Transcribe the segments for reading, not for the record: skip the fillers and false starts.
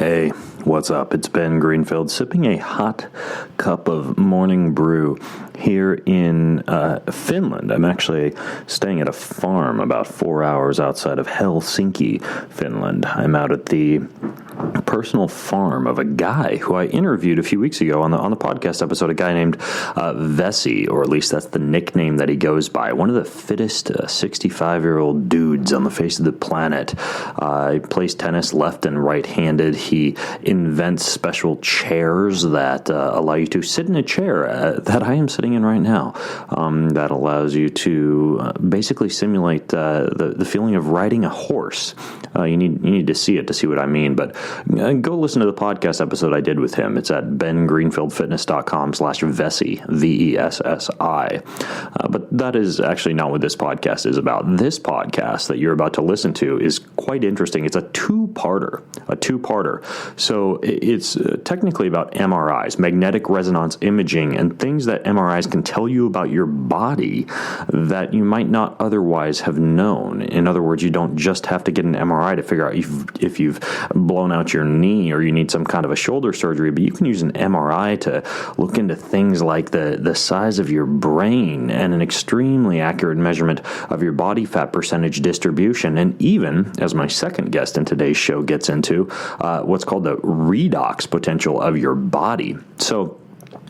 Hey, what's up? It's Ben Greenfield sipping a hot cup of morning brew here in Finland. I'm actually staying at a farm about 4 hours outside of Helsinki, Finland. I'm out at the personal farm of a guy who I interviewed a few weeks ago on the podcast episode, a guy named Vesi, or at least that's the nickname that he goes by. One of the fittest 65-year-old dudes on the face of the planet. He plays tennis left and right-handed. He invents special chairs that allow you to sit in a chair that I am sitting in right now. That allows you to basically simulate the feeling of riding a horse. You need to see it to see what I mean, but go listen to the podcast episode I did with him. It's at bengreenfieldfitness.com/Vessi, Vessi. But that is actually not what this podcast is about. This podcast that you're about to listen to is quite interesting. It's a two-parter. So it's technically about MRIs, magnetic resonance imaging, and things that MRIs can tell you about your body that you might not otherwise have known. In other words, you don't just have to get an MRI to figure out if you've blown out your knee or you need some kind of a shoulder surgery, but you can use an MRI to look into things like the size of your brain and an extremely accurate measurement of your body fat percentage distribution, and even, as my second guest in today's show gets into, what's called the redox potential of your body. So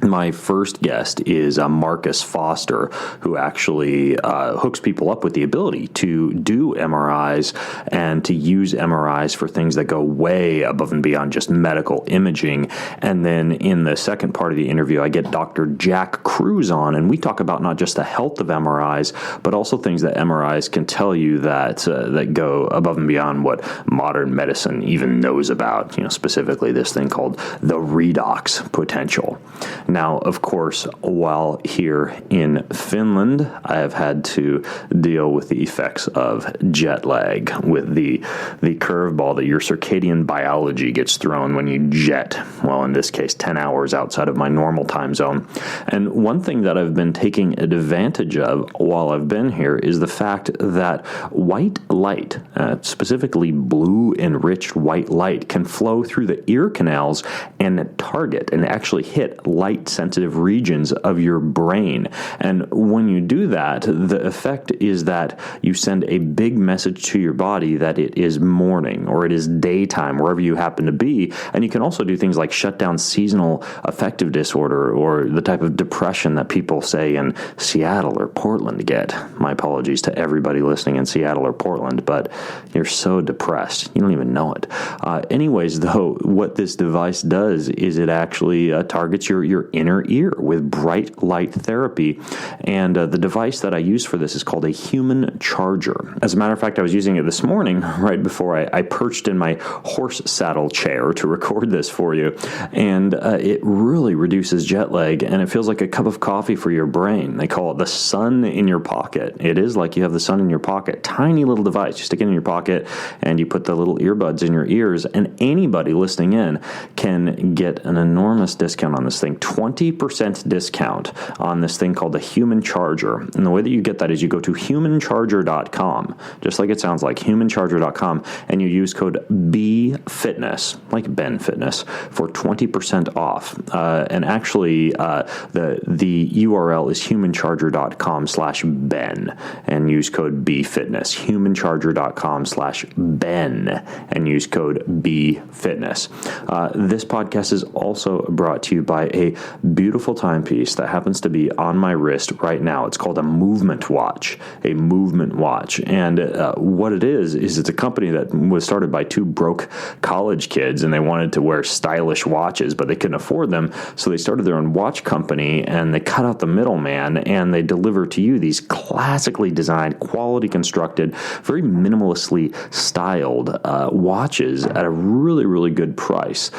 my first guest is Marcus Foster, who actually hooks people up with the ability to do MRIs and to use MRIs for things that go way above and beyond just medical imaging. And then in the second part of the interview, I get Dr. Jack Kruse on, and we talk about not just the health of MRIs, but also things that MRIs can tell you that go above and beyond what modern medicine even knows about, specifically this thing called the redox potential. Now, of course, while here in Finland, I have had to deal with the effects of jet lag, with the curveball that your circadian biology gets thrown when you jet, well, in this case, 10 hours outside of my normal time zone. And one thing that I've been taking advantage of while I've been here is the fact that white light, specifically blue-enriched white light, can flow through the ear canals and target and actually hit light-sensitive regions of your brain. And when you do that, the effect is that you send a big message to your body that it is morning or it is daytime, wherever you happen to be. And you can also do things like shut down seasonal affective disorder or the type of depression that people say in Seattle or Portland get. My apologies to everybody listening in Seattle or Portland, but you're so depressed, you don't even know it. Anyways, though, what this device does is it actually targets your inner ear with bright light therapy. And the device that I use for this is called a human charger. As a matter of fact, I was using it this morning right before I perched in my horse saddle chair to record this for you. And it really reduces jet lag, and it feels like a cup of coffee for your brain. They call it the sun in your pocket. It is like you have the sun in your pocket. Tiny little device. You stick it in your pocket and you put the little earbuds in your ears, and anybody listening in can get an enormous discount on this thing. 20% discount on this thing called the Human Charger. And the way that you get that is you go to humancharger.com, just like it sounds like, humancharger.com, and you use code BFitness, like Ben Fitness, for 20% off. And actually, the URL is humancharger.com/Ben, and use code BFitness. Humancharger.com/Ben, and use code BFitness. This podcast is also brought to you by a beautiful timepiece that happens to be on my wrist right now. It's called a movement watch. And what it is it's a company that was started by two broke college kids, and they wanted to wear stylish watches, but they couldn't afford them. So they started their own watch company, and they cut out the middleman, and they deliver to you these classically designed, quality constructed, very minimalistically styled watches at a really, really good price.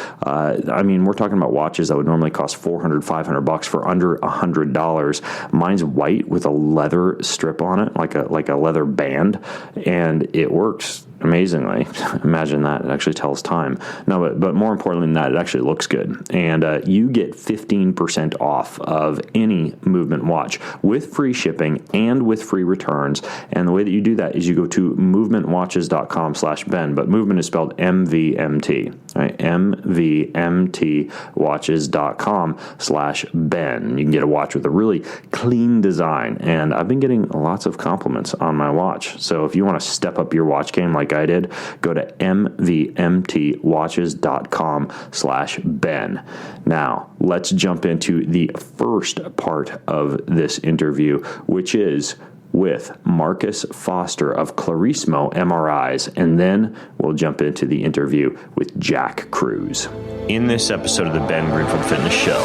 We're talking about watches that would normally cost $400, $500 for under $100. Mine's white with a leather strip on it, like a leather band, and it works amazingly. Imagine that. It actually tells time. No, but more importantly than that, it actually looks good. And you get 15% off of any Movement watch with free shipping and with free returns. And the way that you do that is you go to movementwatches.com/Ben, but Movement is spelled MVMT. Right, mvmtwatches.com/Ben. You can get a watch with a really clean design, and I've been getting lots of compliments on my watch. So if you want to step up your watch game like I did, go to mvmtwatches.com/Ben. Now, let's jump into the first part of this interview, which is with Marcus Foster of Klarismo MRIs, and then we'll jump into the interview with Jack Kruse. In this episode of the Ben Greenfield Fitness Show,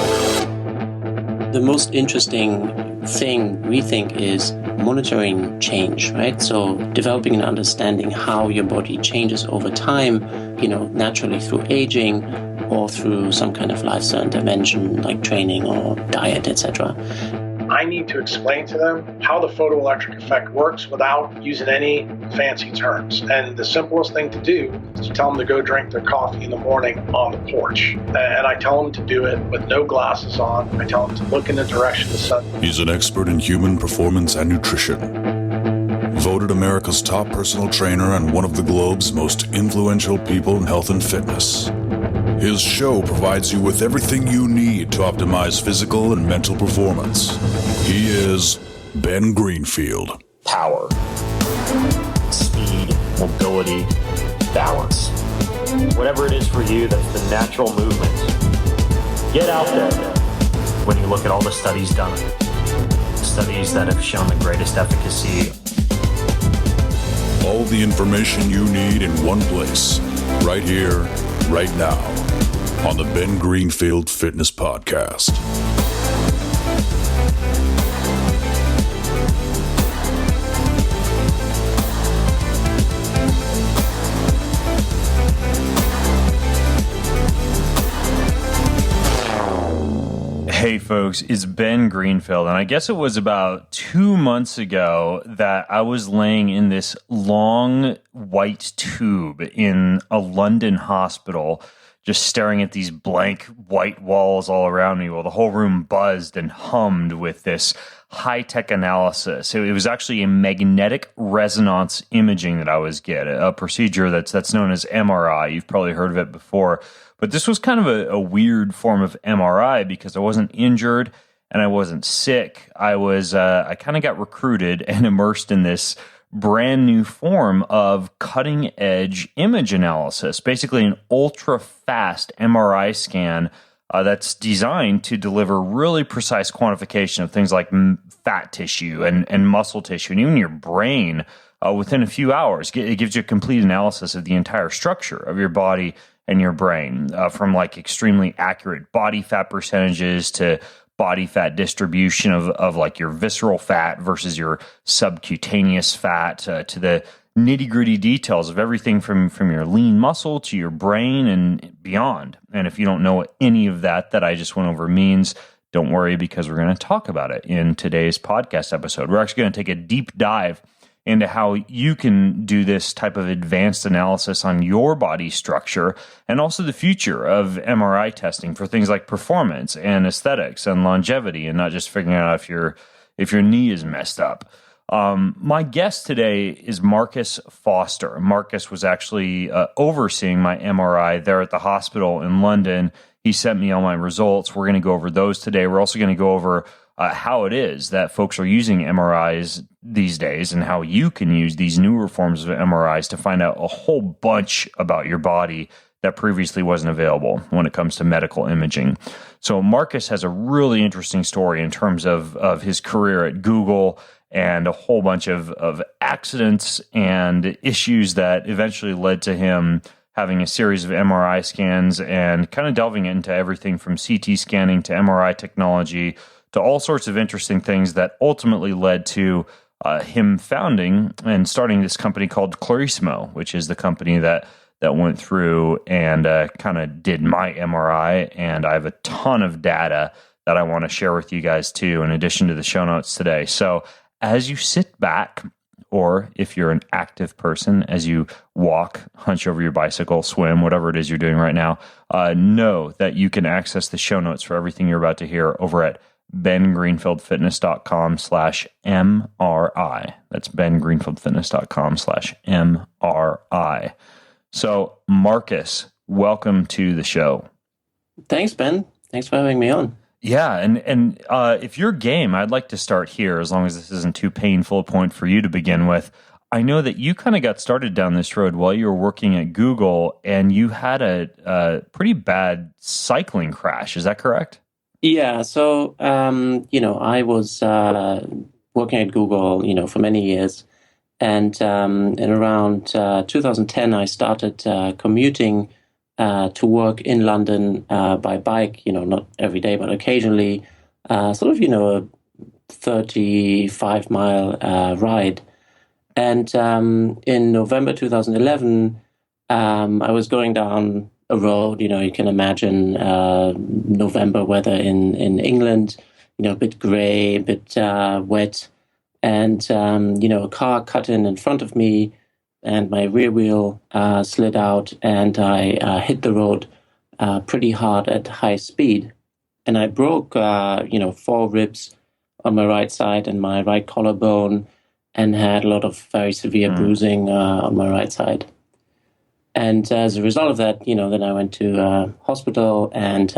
the most interesting thing we think is monitoring change, right? So developing and understanding how your body changes over time, naturally through aging or through some kind of lifestyle intervention like training or diet, etc. I need to explain to them how the photoelectric effect works without using any fancy terms. And the simplest thing to do is to tell them to go drink their coffee in the morning on the porch. And I tell them to do it with no glasses on. I tell them to look in the direction of the sun. He's an expert in human performance and nutrition. Voted America's top personal trainer and one of the globe's most influential people in health and fitness. His show provides you with everything you need to optimize physical and mental performance. He is Ben Greenfield. Power, speed, mobility, balance. Whatever it is for you, that's the natural movement. Get out there. When you look at all the studies done, studies that have shown the greatest efficacy. All the information you need in one place, right here, right now, on the Ben Greenfield Fitness Podcast. Hey folks, it's Ben Greenfield, and I guess it was about 2 months ago that I was laying in this long white tube in a London hospital, just staring at these blank white walls all around me while the whole room buzzed and hummed with this high-tech analysis. It was actually a magnetic resonance imaging that I was getting, a procedure that's known as MRI. You've probably heard of it before. But this was kind of a weird form of MRI because I wasn't injured and I wasn't sick. I kind of got recruited and immersed in this brand new form of cutting edge image analysis, basically an ultra fast MRI scan that's designed to deliver really precise quantification of things like fat tissue and muscle tissue and even your brain within a few hours. It gives you a complete analysis of the entire structure of your body and your brain, from like extremely accurate body fat percentages to body fat distribution of like your visceral fat versus your subcutaneous fat, to the nitty-gritty details of everything from your lean muscle to your brain and beyond. And if you don't know what any of that I just went over means, don't worry, because we're going to talk about it in today's podcast episode. We're actually going to take a deep dive into how you can do this type of advanced analysis on your body structure and also the future of MRI testing for things like performance and aesthetics and longevity, and not just figuring out if your knee is messed up. My guest today is Marcus Foster. Marcus was actually overseeing my MRI there at the hospital in London. He sent me all my results. We're going to go over those today. We're also going to go over how it is that folks are using MRIs these days and how you can use these newer forms of MRIs to find out a whole bunch about your body that previously wasn't available when it comes to medical imaging. So Marcus has a really interesting story in terms of his career at Google and a whole bunch of accidents and issues that eventually led to him having a series of MRI scans and kind of delving into everything from CT scanning to MRI technology to all sorts of interesting things that ultimately led to him founding and starting this company called Klarismo, which is the company that went through and kind of did my MRI. And I have a ton of data that I want to share with you guys too, in addition to the show notes today. So as you sit back, or if you're an active person, as you walk, hunch over your bicycle, swim, whatever it is you're doing right now, know that you can access the show notes for everything you're about to hear over at bengreenfieldfitness.com/MRI. That's bengreenfieldfitness.com/MRI. So, Marcus, welcome to the show. Thanks, Ben. Thanks for having me on. Yeah, and if you're game, I'd like to start here, as long as this isn't too painful a point for you to begin with. I know that you kind of got started down this road while you were working at Google, and you had a pretty bad cycling crash. Is that correct? Yeah, so, I was working at Google, for many years. And in around 2010, I started commuting to work in London by bike, not every day, but occasionally, a 35-mile ride. And in November 2011, I was going down a road, you can imagine November weather in England, a bit gray, a bit wet. And, a car cut in front of me, and my rear wheel slid out, and I hit the road pretty hard at high speed. And I broke, 4 ribs on my right side and my right collarbone, and had a lot of very severe bruising on my right side. And as a result of that, then I went to hospital and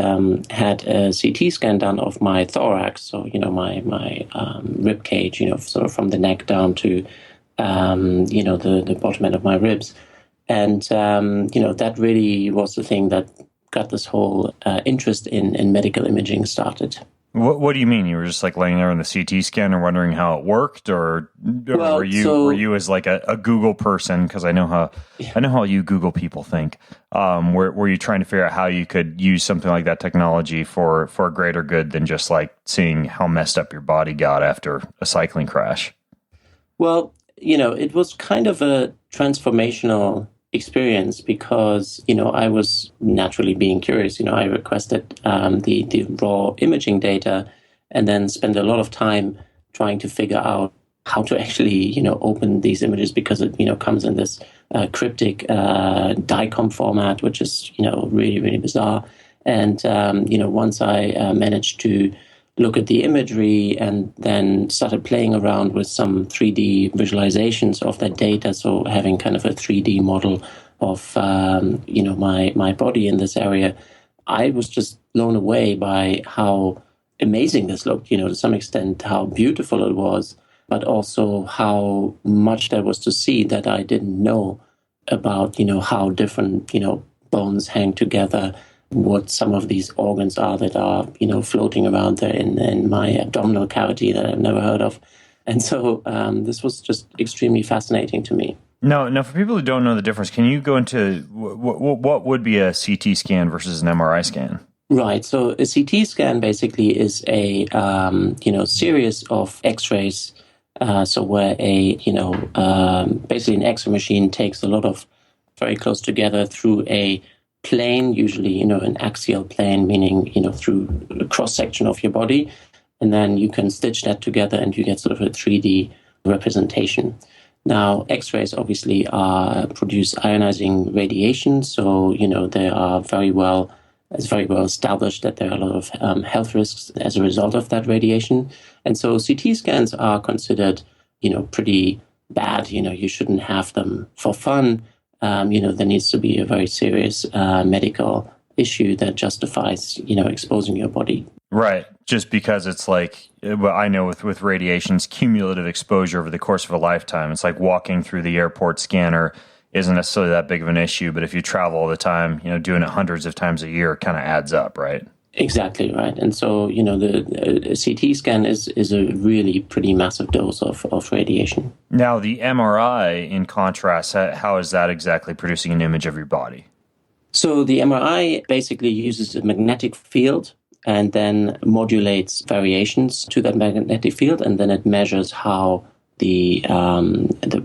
had a CT scan done of my thorax. So, my rib cage, sort of from the neck down to, the bottom end of my ribs. And, that really was the thing that got this whole interest in medical imaging started. What do you mean? You were just like laying there on the CT scan and wondering how it worked, or were you as like a Google person? Because I know how you Google people think. Were you trying to figure out how you could use something like that technology for a greater good than just like seeing how messed up your body got after a cycling crash? Well, it was kind of a transformational experience because, I was naturally being curious. I requested the raw imaging data and then spent a lot of time trying to figure out how to actually, open these images because it, comes in this cryptic DICOM format, which is, really, really bizarre. And, once I managed to look at the imagery and then started playing around with some 3D visualizations of that data. So having kind of a 3D model of, my body in this area, I was just blown away by how amazing this looked, to some extent, how beautiful it was, but also how much there was to see that I didn't know about, how different, bones hang together, what some of these organs are that are, floating around there in my abdominal cavity that I've never heard of. And so this was just extremely fascinating to me. Now, for people who don't know the difference, can you go into what would be a CT scan versus an MRI scan? Right. So a CT scan basically is a, series of X-rays. So where basically an X-ray machine takes a lot of very close together through a plane, usually, an axial plane, meaning, through a cross-section of your body. And then you can stitch that together and you get sort of a 3D representation. Now, X-rays obviously produce ionizing radiation. So, they are it's very well established that there are a lot of health risks as a result of that radiation. And so CT scans are considered, pretty bad. You shouldn't have them for fun. There needs to be a very serious medical issue that justifies, exposing your body. Right. Just because it's like, well, I know with radiation's cumulative exposure over the course of a lifetime, it's like walking through the airport scanner isn't necessarily that big of an issue. But if you travel all the time, doing it hundreds of times a year, it kind of adds up, right? Exactly right. And so, the CT scan is a really pretty massive dose of radiation. Now, the MRI, in contrast, how is that exactly producing an image of your body? So the MRI basically uses a magnetic field and then modulates variations to that magnetic field, and then it measures how the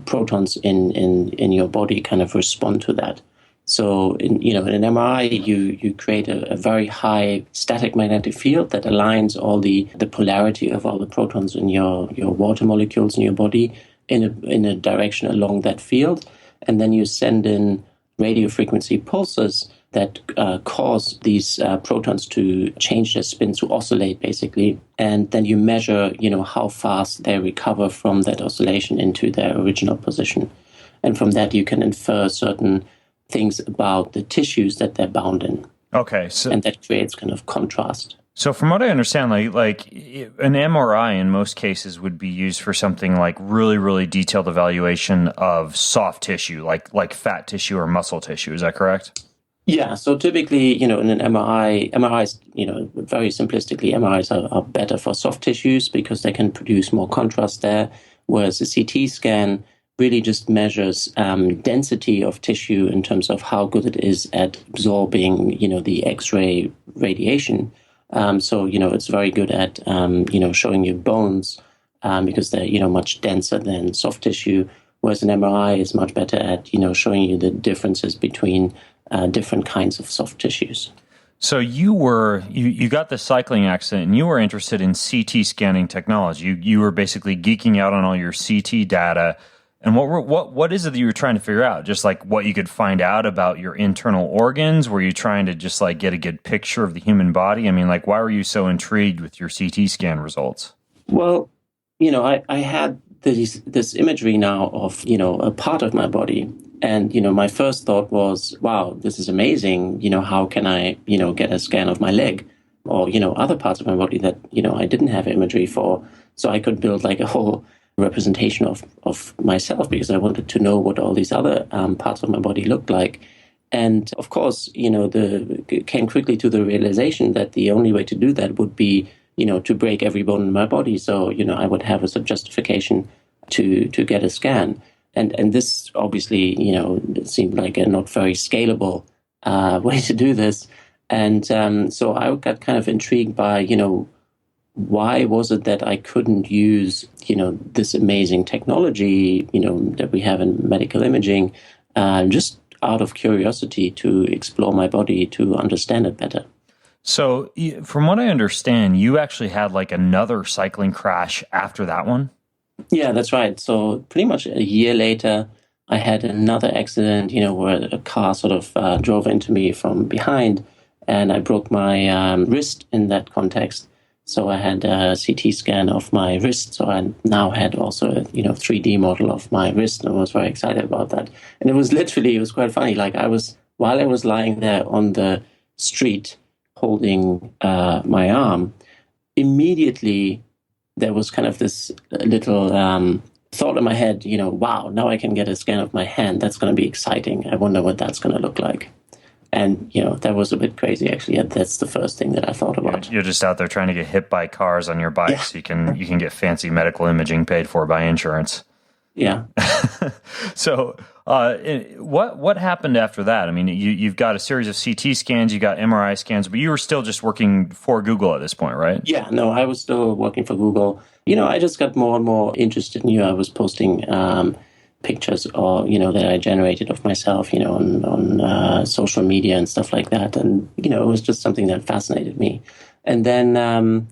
protons in your body kind of respond to that. So in an MRI, you create a very high static magnetic field that aligns all the polarity of all the protons in your water molecules in your body in a direction along that field, and then you send in radio frequency pulses that cause these protons to change their spin, to oscillate, basically. And then you measure, how fast they recover from that oscillation into their original position. And from that, you can infer certain things about the tissues that they're bound in. Okay. So, and that creates kind of contrast. So from what I understand, like an MRI in most cases would be used for something like really, really detailed evaluation of soft tissue, like fat tissue or muscle tissue. Is that correct? Yeah. So typically, in an MRIs, very simplistically, MRIs are better for soft tissues because they can produce more contrast there, whereas a CT scan really just measures density of tissue in terms of how good it is at absorbing, the X-ray radiation. So, it's very good at, showing you bones because they're, much denser than soft tissue, whereas an MRI is much better at, showing you the differences between different kinds of soft tissues. So you got the cycling accident and you were interested in CT scanning technology. You were basically geeking out on all your CT data. And what is it that you were trying to figure out? Just like what you could find out about your internal organs? Were you trying to just like get a good picture of the human body? I mean, like, why were you so intrigued with your CT scan results? Well, I had this imagery now of, a part of my body. And, my first thought was, wow, this is amazing. How can I, get a scan of my leg or, other parts of my body that, I didn't have imagery for. So I could build like a whole representation of myself because I wanted to know what all these other parts of my body looked like. And of course, came quickly to the realization that the only way to do that would be, to break every bone in my body. So, I would have a justification to get a scan. And this obviously, seemed like a not very scalable way to do this. And so I got kind of intrigued by, why was it that I couldn't use, this amazing technology, that we have in medical imaging, just out of curiosity to explore my body, to understand it better. So from what I understand, you actually had like another cycling crash after that one? Yeah, that's right. So pretty much a year later, I had another accident, where a car sort of drove into me from behind, and I broke my wrist in that context. So I had a CT scan of my wrist. So I now had also a 3D model of my wrist, and I was very excited about that. And it was quite funny. Like while I was lying there on the street holding my arm, immediately there was kind of this little thought in my head, wow, now I can get a scan of my hand. That's going to be exciting. I wonder what that's going to look like. And, that was a bit crazy, actually. That's the first thing that I thought about. You're just out there trying to get hit by cars on your bike so you can get fancy medical imaging paid for by insurance. Yeah. So what happened after that? I mean, you've got a series of CT scans, you got MRI scans, but you were still just working for Google at this point, right? Yeah, no, I was still working for Google. I just got more and more interested in I was posting pictures or, that I generated of myself, on social media and stuff like that. And, it was just something that fascinated me. And then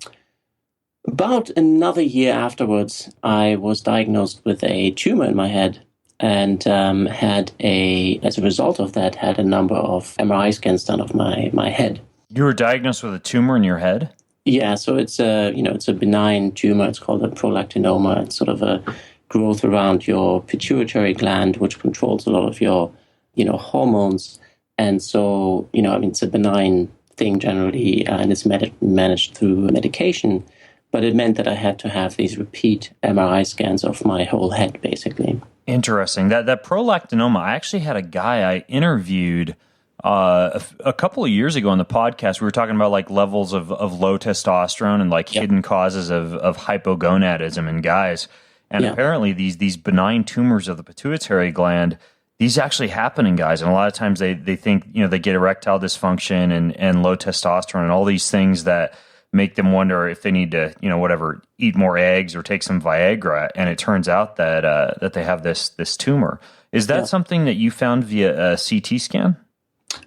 about another year afterwards, I was diagnosed with a tumor in my head and as a result of that, had a number of MRI scans done of my head. You were diagnosed with a tumor in your head? Yeah, so it's a benign tumor. It's called a prolactinoma. It's sort of a growth around your pituitary gland, which controls a lot of your, hormones. And so, it's a benign thing generally, and it's managed through medication. But it meant that I had to have these repeat MRI scans of my whole head, basically. Interesting. That prolactinoma, I actually had a guy I interviewed a couple of years ago on the podcast. We were talking about like levels of low testosterone and like hidden causes of hypogonadism in guys. And apparently these benign tumors of the pituitary gland, these actually happen in guys. And a lot of times they think, they get erectile dysfunction and low testosterone and all these things that make them wonder if they need to, eat more eggs or take some Viagra. And it turns out that they have this tumor. Is that something that you found via a CT scan?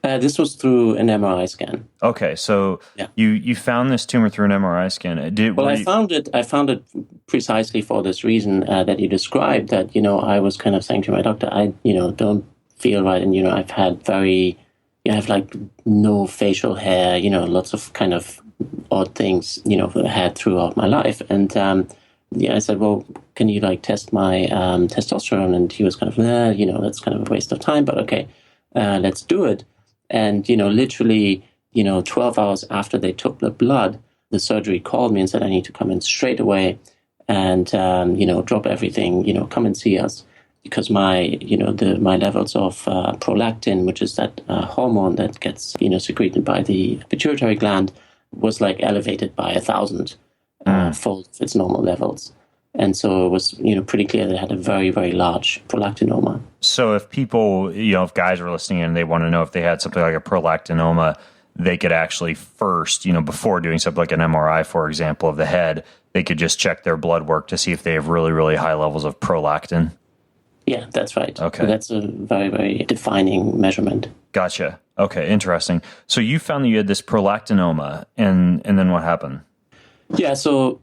This was through an MRI scan. Okay, so you found this tumor through an MRI scan. I found it precisely for this reason that you described. That I was kind of saying to my doctor, I don't feel right, and I've had I have like no facial hair, lots of kind of odd things, had throughout my life, and I said, well, can you like test my testosterone? And he was kind of, that's kind of a waste of time, but okay. let's do it. And, literally, 12 hours after they took the blood, the surgery called me and said, I need to come in straight away and, drop everything, come and see us. Because my levels of prolactin, which is that hormone that gets, secreted by the pituitary gland, was like elevated by 1,000 fold its normal levels. And so it was, pretty clear that it had a very, very large prolactinoma. So if people, if guys are listening and they want to know if they had something like a prolactinoma, they could actually first, before doing something like an MRI, for example, of the head, they could just check their blood work to see if they have really, really high levels of prolactin. Yeah, that's right. Okay. So that's a very, very defining measurement. Gotcha. Okay, interesting. So you found that you had this prolactinoma, and then what happened? Yeah, so,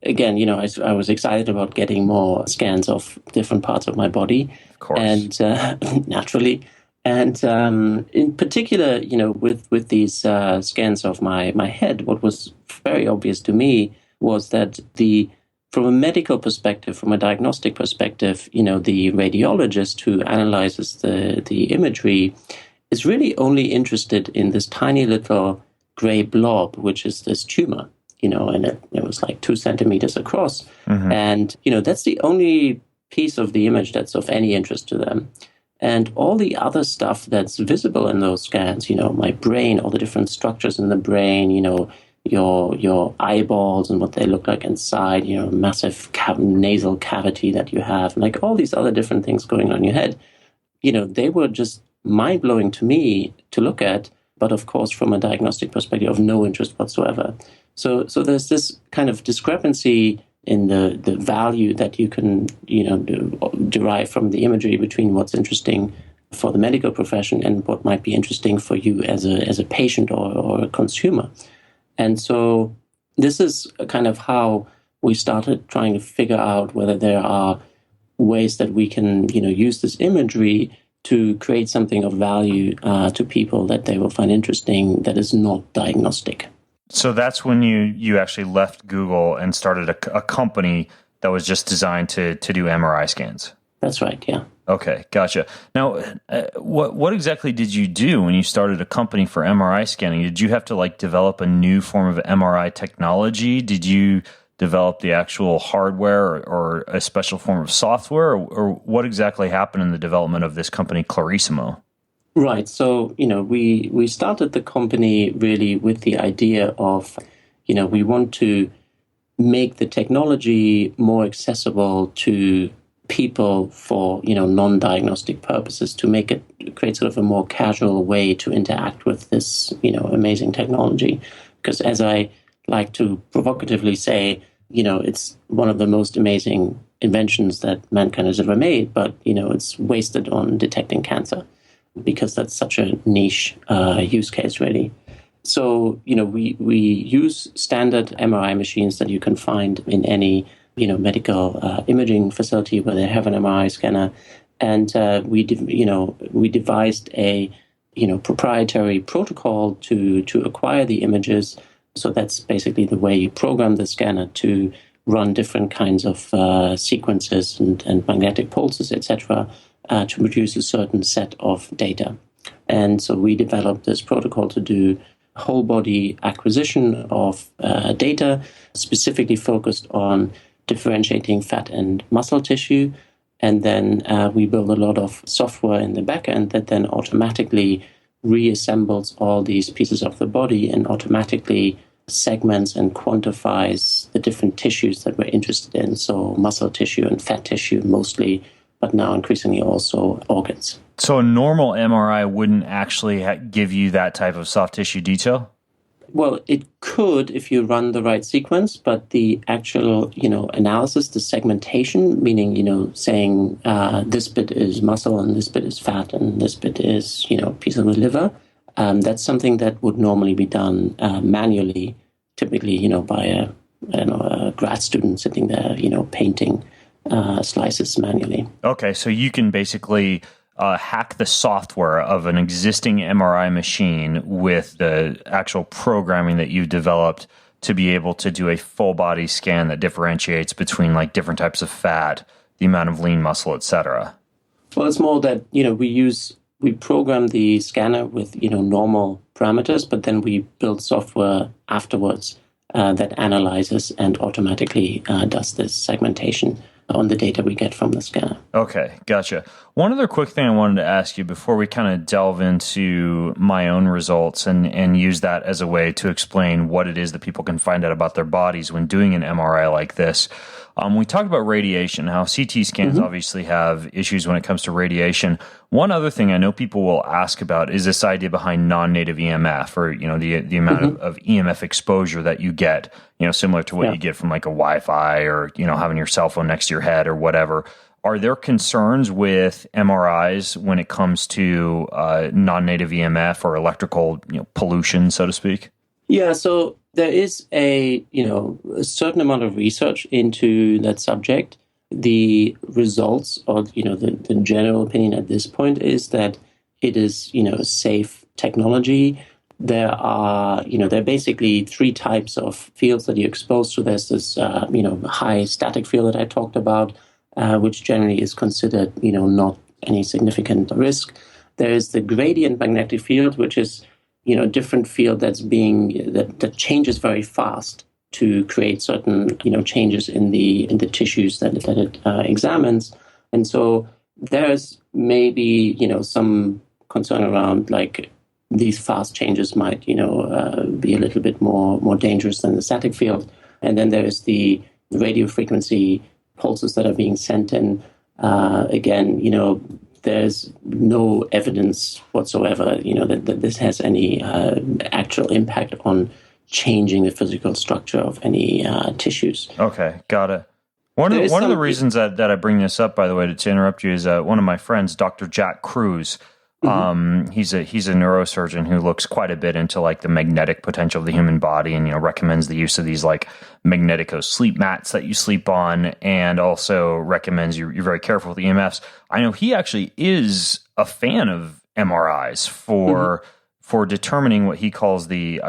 again, I was excited about getting more scans of different parts of my body. Of course. And naturally. And in particular, with these scans of my head, what was very obvious to me was that from a medical perspective, from a diagnostic perspective, the radiologist who analyzes the imagery is really only interested in this tiny little gray blob, which is this tumor, and it was like 2 centimeters across. Mm-hmm. And, that's the only piece of the image that's of any interest to them. And all the other stuff that's visible in those scans, my brain, all the different structures in the brain, your eyeballs and what they look like inside, massive nasal cavity that you have, like all these other different things going on in your head, they were just mind-blowing to me to look at, but of course from a diagnostic perspective of no interest whatsoever. So there's this kind of discrepancy in the value that you can, derive from the imagery between what's interesting for the medical profession and what might be interesting for you as a patient or a consumer. And so this is kind of how we started trying to figure out whether there are ways that we can, use this imagery to create something of value to people that they will find interesting that is not diagnostic. So that's when you actually left Google and started a company that was just designed to do MRI scans. That's right, yeah. Okay, gotcha. Now, what exactly did you do when you started a company for MRI scanning? Did you have to develop a new form of MRI technology? Did you develop the actual hardware or a special form of software, or what exactly happened in the development of this company, Klarismo? Right. So, we started the company really with the idea of, we want to make the technology more accessible to people for, non-diagnostic purposes, to create sort of a more casual way to interact with this, amazing technology. Because as I like to provocatively say, it's one of the most amazing inventions that mankind has ever made, but, it's wasted on detecting cancer because that's such a niche use case, really. So, we use standard MRI machines that you can find in any, medical imaging facility where they have an MRI scanner. And we devised a, proprietary protocol to acquire the images. So that's basically the way you program the scanner to run different kinds of sequences and magnetic pulses, etc., to produce a certain set of data. And so we developed this protocol to do whole body acquisition of data, specifically focused on differentiating fat and muscle tissue. And then we build a lot of software in the back end that then automatically reassembles all these pieces of the body and automatically segments and quantifies the different tissues that we're interested in. So muscle tissue and fat tissue mostly, but now increasingly also organs. So a normal MRI wouldn't actually give you that type of soft tissue detail? Well, it could if you run the right sequence, but the actual, analysis, the segmentation, meaning, saying this bit is muscle and this bit is fat and this bit is, piece of the liver, that's something that would normally be done manually, typically, by a grad student sitting there, painting slices manually. Okay, so you can basically hack the software of an existing MRI machine with the actual programming that you've developed to be able to do a full body scan that differentiates between different types of fat, the amount of lean muscle, etc. Well, it's more that, we use we program the scanner with, normal parameters, but then we build software afterwards that analyzes and automatically does this segmentation on the data we get from the scanner. Okay, gotcha. One other quick thing I wanted to ask you before we kind of delve into my own results and use that as a way to explain what it is that people can find out about their bodies when doing an MRI like this. We talked about radiation, how CT scans obviously have issues when it comes to radiation. One other thing I know people will ask about is this idea behind non-native EMF, or the amount of EMF exposure that you get, similar to what you get from like a Wi-Fi or having your cell phone next to your head or whatever. Are there concerns with MRIs when it comes to non-native EMF or electrical pollution, so to speak? Yeah, so there is a certain amount of research into that subject. The results, or the general opinion at this point, is that it is safe technology. There are there are basically three types of fields that you're exposed to. There's this high static field that I talked about, which generally is considered not any significant risk. There is the gradient magnetic field, which is a different field that changes very fast to create certain changes in the tissues that it examines. And so there's maybe some concern around like these fast changes might be a little bit more dangerous than the static field. And then there is the radio frequency pulses that are being sent in. Again, there's no evidence whatsoever, that this has any actual impact on changing the physical structure of any tissues. Okay, got it. One of the reasons that I bring this up, by the way, to interrupt you, is one of my friends, Dr. Jack Kruse. He's a neurosurgeon who looks quite a bit into like the magnetic potential of the human body, and recommends the use of these like Magnetico sleep mats that you sleep on, and also recommends you're very careful with EMFs. I know he actually is a fan of MRIs for determining what he calls the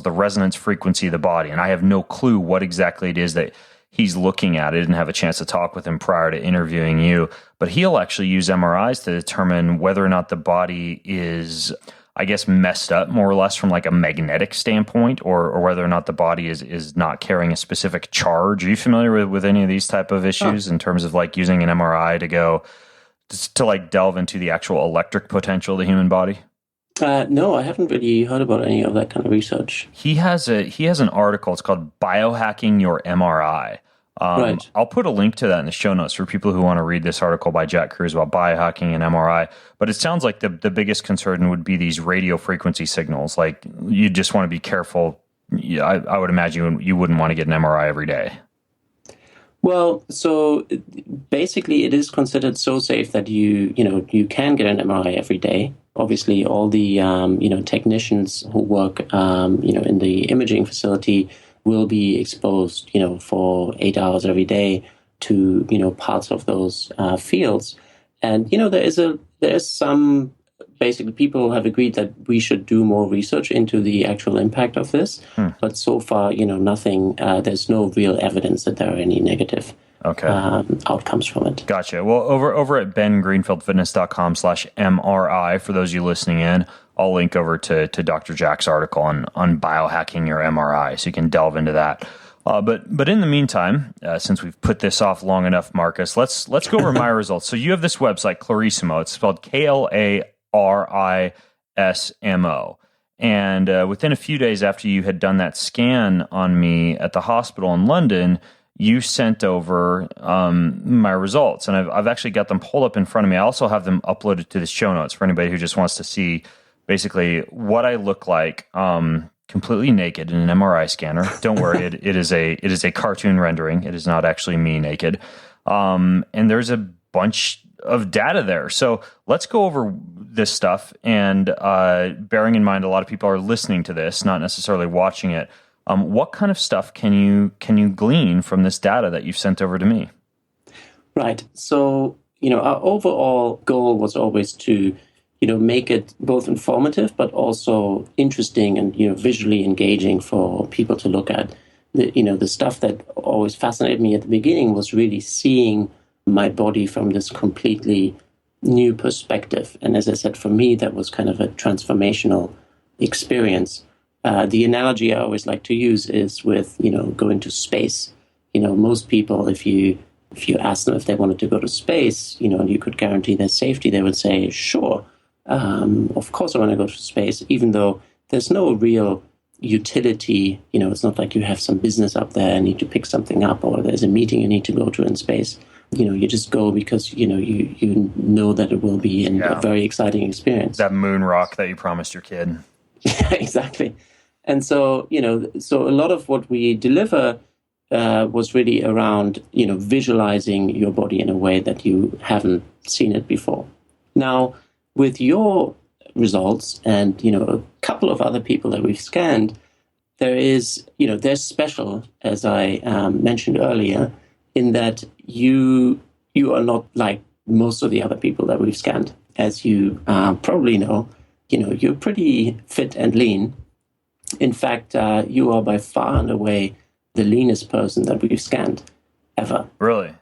resonance frequency of the body, and I have no clue what exactly it is that he's looking at. I didn't have a chance to talk with him prior to interviewing you, but he'll actually use MRIs to determine whether or not the body is, I guess, messed up more or less from like a magnetic standpoint, or whether or not the body is not carrying a specific charge. Are you familiar with any of these type of issues in terms of like using an MRI to like delve into the actual electric potential of the human body? No, I haven't really heard about any of that kind of research. He has an article. It's called Biohacking Your MRI. Right. I'll put a link to that in the show notes for people who want to read this article by Jack Kruse about biohacking an MRI. But it sounds like the biggest concern would be these radio frequency signals. Like you just want to be careful. I would imagine you wouldn't want to get an MRI every day. Well, so basically it is considered so safe that you can get an MRI every day. Obviously, all the technicians who work in the imaging facility will be exposed for 8 hours every day to parts of those fields, and there is some basically people have agreed that we should do more research into the actual impact of this, but so far nothing. There's no real evidence that there are any negative outcomes from it. Gotcha. Well, over at bengreenfieldfitness.com/MRI, for those of you listening in, I'll link over to Dr. Jack's article on biohacking your MRI, so you can delve into that. But in the meantime, since we've put this off long enough, Marcus, let's go over my results. So you have this website, Klarismo. It's spelled Klarismo. And within a few days after you had done that scan on me at the hospital in London, you sent over my results, and I've actually got them pulled up in front of me. I also have them uploaded to the show notes for anybody who just wants to see basically what I look like completely naked in an MRI scanner. Don't worry, it is a cartoon rendering. It is not actually me naked. And there's a bunch of data there. So let's go over this stuff, and bearing in mind a lot of people are listening to this, not necessarily watching it. What kind of stuff can you glean from this data that you've sent over to me? Right. So, our overall goal was always to, make it both informative, but also interesting and, visually engaging for people to look at. The stuff that always fascinated me at the beginning was really seeing my body from this completely new perspective. And as I said, for me, that was kind of a transformational experience. The analogy I always like to use is with, going to space. Most people, if you ask them if they wanted to go to space, and you could guarantee their safety, they would say, sure, of course I want to go to space, even though there's no real utility. It's not like you have some business up there and need to pick something up, or there's a meeting you need to go to in space. You just go because, you know that it will be a very exciting experience. That moon rock that you promised your kid. Yeah, exactly. And so, so a lot of what we deliver was really around, visualizing your body in a way that you haven't seen it before. Now, with your results and, a couple of other people that we've scanned, they're special, as I mentioned earlier, in that you are not like most of the other people that we've scanned. As you probably know, you're pretty fit and lean. In fact, you are by far and away the leanest person that we've scanned ever. Really?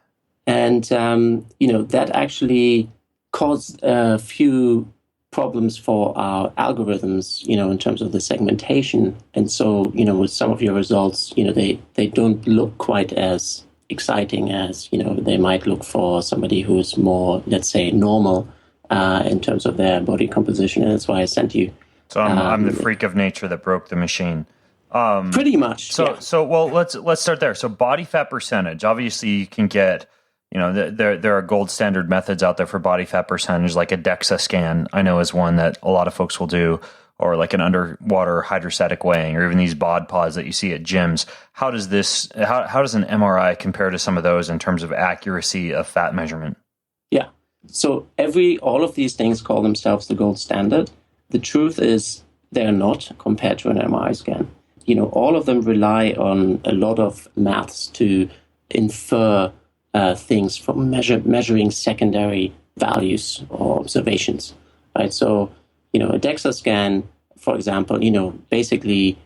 And, that actually caused a few problems for our algorithms, in terms of the segmentation. And so, with some of your results, they don't look quite as exciting as, they might look for somebody who is more, let's say, normal in terms of their body composition. And that's why I sent you. So I'm the freak of nature that broke the machine. Pretty much. So well, let's start there. So body fat percentage. Obviously, you can get, there are gold standard methods out there for body fat percentage, like a DEXA scan. I know is one that a lot of folks will do, or like an underwater hydrostatic weighing, or even these bod pods that you see at gyms. How does an MRI compare to some of those in terms of accuracy of fat measurement? Yeah. So all of these things call themselves the gold standard. The truth is they're not compared to an MRI scan. All of them rely on a lot of maths to infer things from measuring secondary values or observations, right? So, a DEXA scan, for example, basically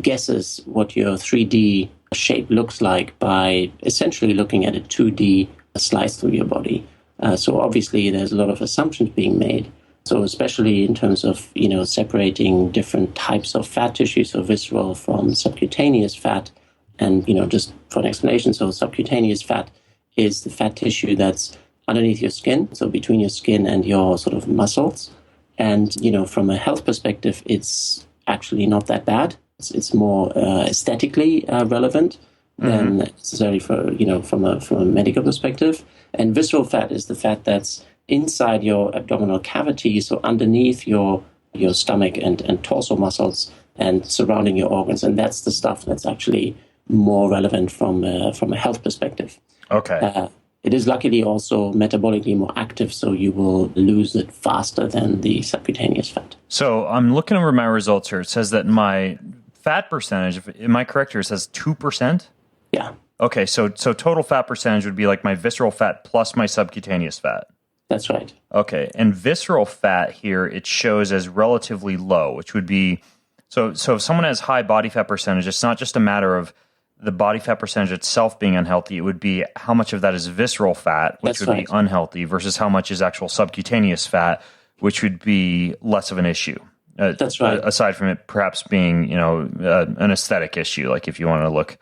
guesses what your 3D shape looks like by essentially looking at a 2D slice through your body. So obviously there's a lot of assumptions being made. So especially in terms of, separating different types of fat tissue, so visceral from subcutaneous fat. And, just for an explanation, so subcutaneous fat is the fat tissue that's underneath your skin, so between your skin and your sort of muscles. And, from a health perspective, it's actually not that bad. It's more aesthetically relevant than necessarily for, from a medical perspective. And visceral fat is the fat that's inside your abdominal cavity, so underneath your stomach and torso muscles and surrounding your organs. And that's the stuff that's actually more relevant from a health perspective. Okay. It is luckily also metabolically more active, so you will lose it faster than the subcutaneous fat. So I'm looking over my results here. It says that my fat percentage, am I correct here, it says 2%? Yeah. Okay, so total fat percentage would be like my visceral fat plus my subcutaneous fat. That's right. Okay, and visceral fat here, it shows as relatively low, which would be, so if someone has high body fat percentage, it's not just a matter of the body fat percentage itself being unhealthy, it would be how much of that is visceral fat, which would be unhealthy, versus how much is actual subcutaneous fat, which would be less of an issue. That's right. Aside from it perhaps being, an aesthetic issue, like if you want to look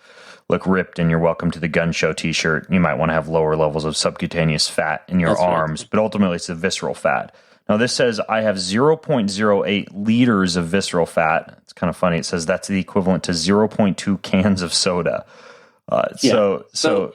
ripped and you're welcome to the gun show t-shirt, you might want to have lower levels of subcutaneous fat in your arms, but ultimately it's the visceral fat. Now this says I have 0.08 liters of visceral fat. It's kind of funny. It says that's the equivalent to 0.2 cans of soda. So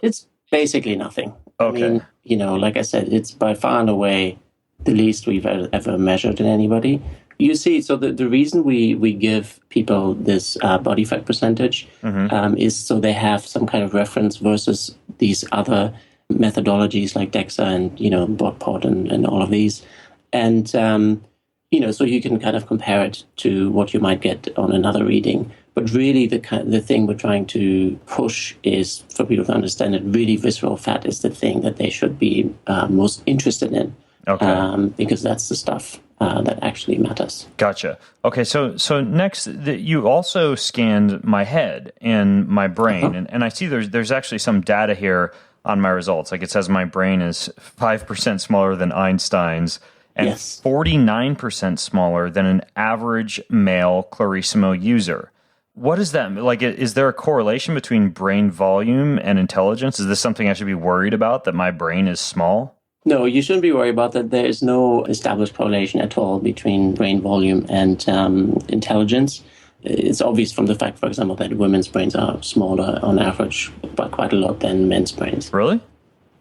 it's basically nothing. Okay. I mean, like I said, it's by far and away the least we've ever measured in anybody. You see, so the reason we give people this body fat percentage is so they have some kind of reference versus these other methodologies like DEXA and, bod pod and all of these. And, so you can kind of compare it to what you might get on another reading. But really the thing we're trying to push is for people to understand that really visceral fat is the thing that they should be most interested in. Okay. Because that's the stuff that actually matters. Gotcha. Okay, so next, you also scanned my head and my brain, and I see there's actually some data here on my results. Like it says my brain is 5% smaller than Einstein's and 49% smaller than an average male Klarismo user. What is that? Like, is there a correlation between brain volume and intelligence? Is this something I should be worried about, that my brain is small? No, you shouldn't be worried about that. There is no established correlation at all between brain volume and intelligence. It's obvious from the fact, for example, that women's brains are smaller on average by quite a lot than men's brains. Really?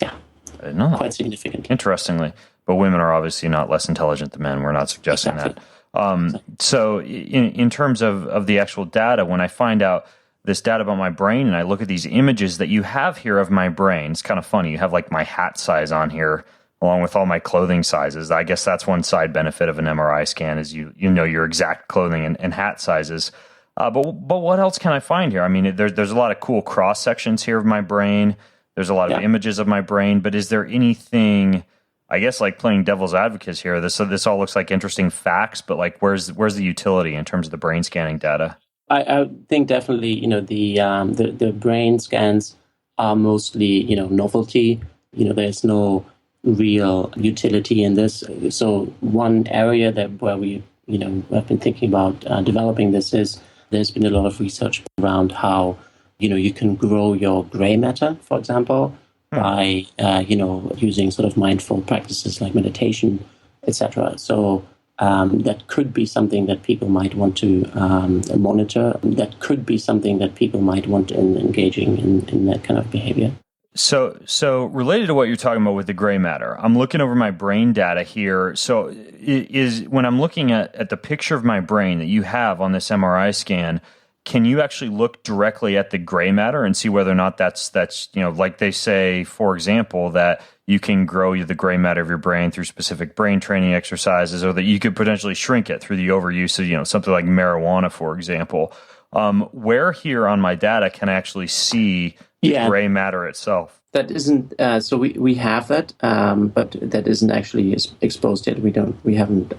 Yeah. I didn't know that. Quite significantly. Interestingly. But women are obviously not less intelligent than men. We're not suggesting that. So in terms of the actual data, when I find out this data about my brain and I look at these images that you have here of my brain, it's kind of funny. You have like my hat size on here along with all my clothing sizes. I guess that's one side benefit of an MRI scan is you know your exact clothing and hat sizes. But what else can I find here? I mean, there's a lot of cool cross sections here of my brain. There's a lot of images of my brain. But is there anything, I guess, like playing devil's advocate here? This all looks like interesting facts, but like where's the utility in terms of the brain scanning data? I think definitely, the brain scans are mostly, novelty. There's no real utility in this. So one area where we, have been thinking about developing this is there's been a lot of research around how, you can grow your gray matter, for example, by, using sort of mindful practices like meditation, etc. So that could be something that people might want to monitor. That could be something that people might want in engaging in that kind of behavior. So related to what you're talking about with the gray matter, I'm looking over my brain data here. So when I'm looking at the picture of my brain that you have on this MRI scan, can you actually look directly at the gray matter and see whether or not that's like they say, for example, that you can grow the gray matter of your brain through specific brain training exercises, or that you could potentially shrink it through the overuse of something like marijuana, for example. Where here on my data can I actually see the gray matter itself? That isn't so we have that, but that isn't actually exposed yet. We haven't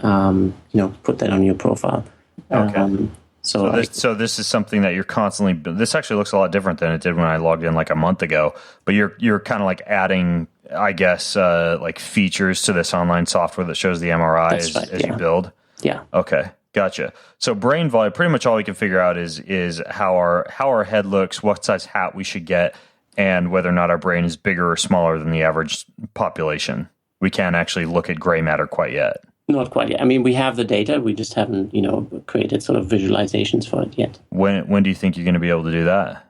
put that on your profile. Okay. So this is something that you're constantly. This actually looks a lot different than it did when I logged in like a month ago. But you're kind of like adding, I guess, like features to this online software that shows the MRI as you build. Yeah. Okay. Gotcha. So brain volume, pretty much all we can figure out is how our head looks, what size hat we should get, and whether or not our brain is bigger or smaller than the average population. We can't actually look at gray matter quite yet. Not quite yet. I mean, we have the data. We just haven't, created sort of visualizations for it yet. When do you think you're going to be able to do that?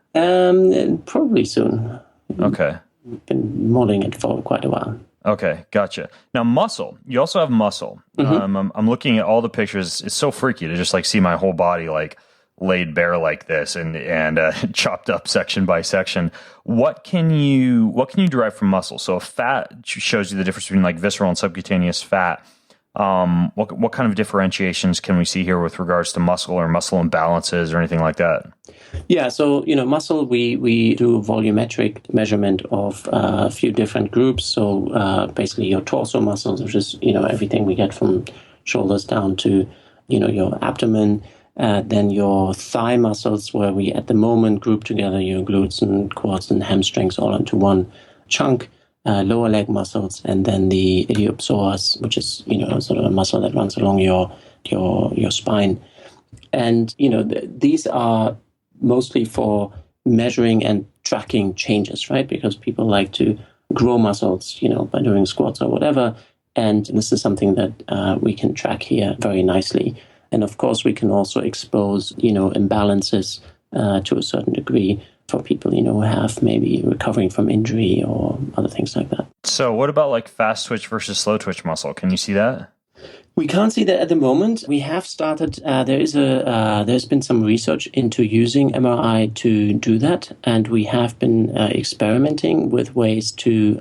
Probably soon. Okay. We've been modeling it for quite a while. Okay, gotcha. Now, muscle. You also have muscle. Mm-hmm. I'm looking at all the pictures. It's so freaky to just like see my whole body like laid bare like this and chopped up section by section. What can you derive from muscle? So, fat shows you the difference between like visceral and subcutaneous fat. What kind of differentiations can we see here with regards to muscle or muscle imbalances or anything like that? Yeah, so, muscle, we do volumetric measurement of a few different groups. So basically your torso muscles, which is, everything we get from shoulders down to, your abdomen. Then your thigh muscles, where we at the moment group together your glutes and quads and hamstrings all into one chunk. Lower leg muscles, and then the iliopsoas, which is sort of a muscle that runs along your spine, and these are mostly for measuring and tracking changes, right? Because people like to grow muscles, by doing squats or whatever, and this is something that we can track here very nicely. And of course, we can also expose imbalances to a certain degree for people, who have maybe recovering from injury or other things like that. So what about like fast twitch versus slow twitch muscle? Can you see that? We can't see that at the moment. We have started, there's been some research into using MRI to do that. And we have been experimenting with ways to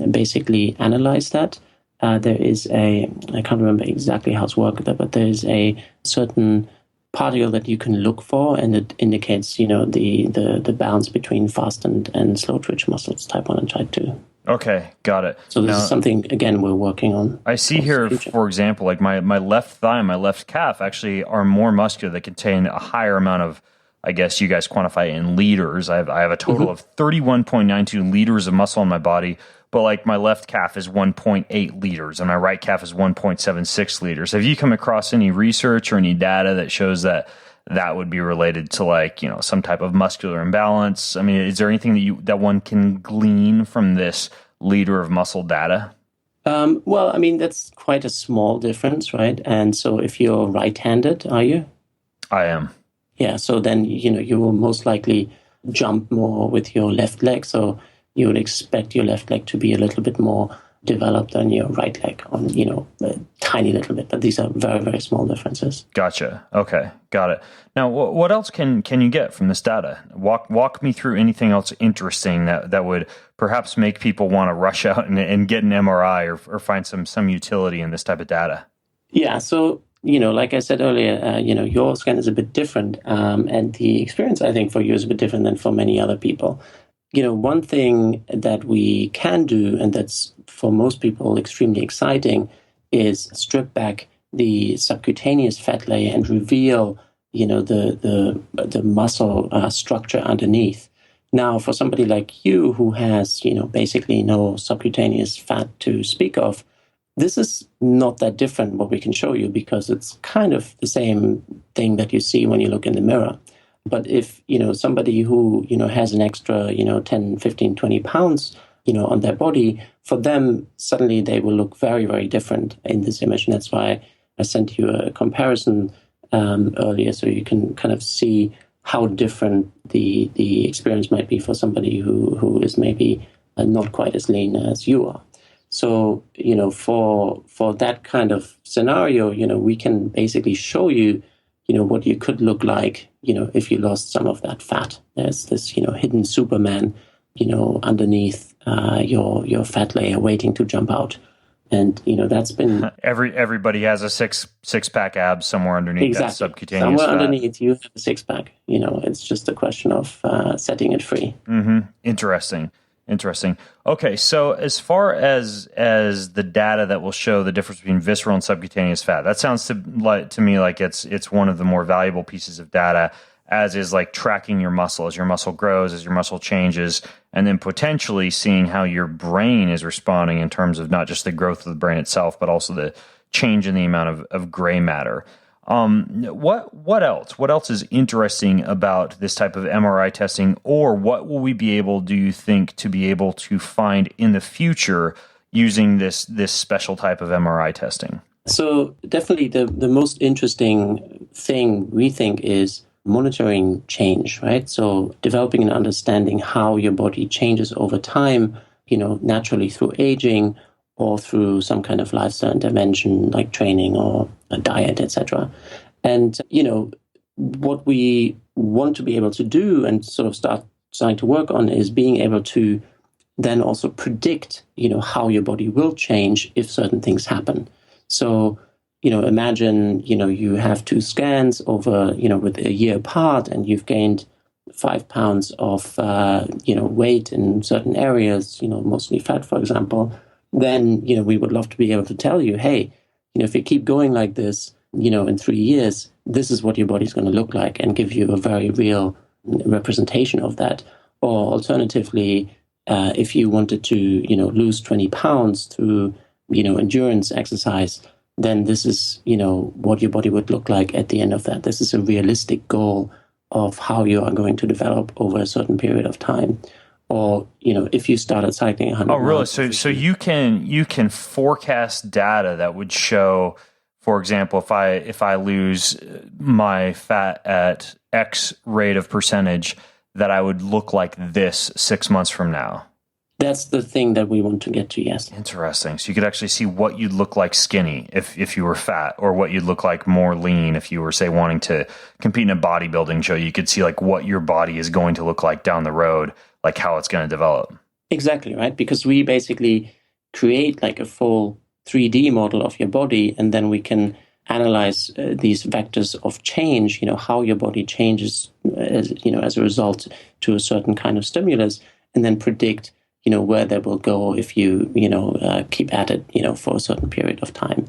basically analyze that. There is I can't remember exactly how it's worked, but there is a certain particle that you can look for, and it indicates, the balance between fast and slow twitch muscles, type 1 and type 2. Okay, got it. So this is something, again, we're working on. I see here, for example, like my left thigh and my left calf actually are more muscular. They contain a higher amount I guess you guys quantify it in liters. I have a total of 31.92 liters of muscle in my body, but like my left calf is 1.8 liters and my right calf is 1.76 liters. Have you come across any research or any data that shows that would be related to like, some type of muscular imbalance? I mean, is there anything that one can glean from this liter of muscle data? Well, I mean, that's quite a small difference, right? And so if you're right-handed, are you? I am. Yeah, so then, you will most likely jump more with your left leg. So you would expect your left leg to be a little bit more developed than your right leg on, a tiny little bit. But these are very, very small differences. Gotcha. Okay, got it. Now, what else can you get from this data? Walk me through anything else interesting that would perhaps make people want to rush out and get an MRI or find some utility in this type of data. Yeah, so like I said earlier, your scan is a bit different, and the experience, I think, for you is a bit different than for many other people. One thing that we can do, and that's for most people extremely exciting, is strip back the subcutaneous fat layer and reveal, the muscle structure underneath. Now, for somebody like you who has, basically no subcutaneous fat to speak of, this is not that different what we can show you because it's kind of the same thing that you see when you look in the mirror. But if, somebody who, has an extra, 10, 15, 20 pounds, on their body, for them, suddenly they will look very, very different in this image. And that's why I sent you a comparison earlier so you can kind of see how different the experience might be for somebody who is maybe not quite as lean as you are. So, for that kind of scenario, we can basically show you, what you could look like, if you lost some of that fat. There's this, hidden Superman, underneath your fat layer waiting to jump out. And, that's been... Everybody has a six-pack abs somewhere underneath that subcutaneous somewhere fat. Underneath you have a six-pack. It's just a question of setting it free. Mm-hmm. Interesting. Okay, so as far as the data that will show the difference between visceral and subcutaneous fat, that sounds to me like it's one of the more valuable pieces of data, as is like tracking your muscle as your muscle grows, as your muscle changes, and then potentially seeing how your brain is responding in terms of not just the growth of the brain itself, but also the change in the amount of gray matter. What else? What else is interesting about this type of MRI testing, or what will we be able, do you think, to be able to find in the future using this special type of MRI testing? So definitely the most interesting thing we think is monitoring change, right? So developing an understanding how your body changes over time, naturally through aging, or through some kind of lifestyle intervention like training or a diet, etc. And, what we want to be able to do and sort of starting to work on is being able to then also predict, how your body will change if certain things happen. So, imagine, you have two scans over, with a year apart and you've gained 5 pounds of, weight in certain areas, mostly fat, for example. Then, we would love to be able to tell you, hey, if you keep going like this, in 3 years, this is what your body's going to look like, and give you a very real representation of that. Or alternatively, if you wanted to, lose 20 pounds through, endurance exercise, then this is, what your body would look like at the end of that. This is a realistic goal of how you are going to develop over a certain period of time. Or, if you started cycling 100 miles. Oh, really? Miles, so you can forecast data that would show, for example, if I lose my fat at X rate of percentage, that I would look like this 6 months from now. That's the thing that we want to get to, yes. Interesting. So you could actually see what you'd look like skinny if you were fat, or what you'd look like more lean if you were, say, wanting to compete in a bodybuilding show. You could see like what your body is going to look like down the road, like how it's going to develop. Exactly, right? Because we basically create like a full 3D model of your body, and then we can analyze these vectors of change, how your body changes, as a result to a certain kind of stimulus, and then predict, where they will go if you, keep at it, for a certain period of time.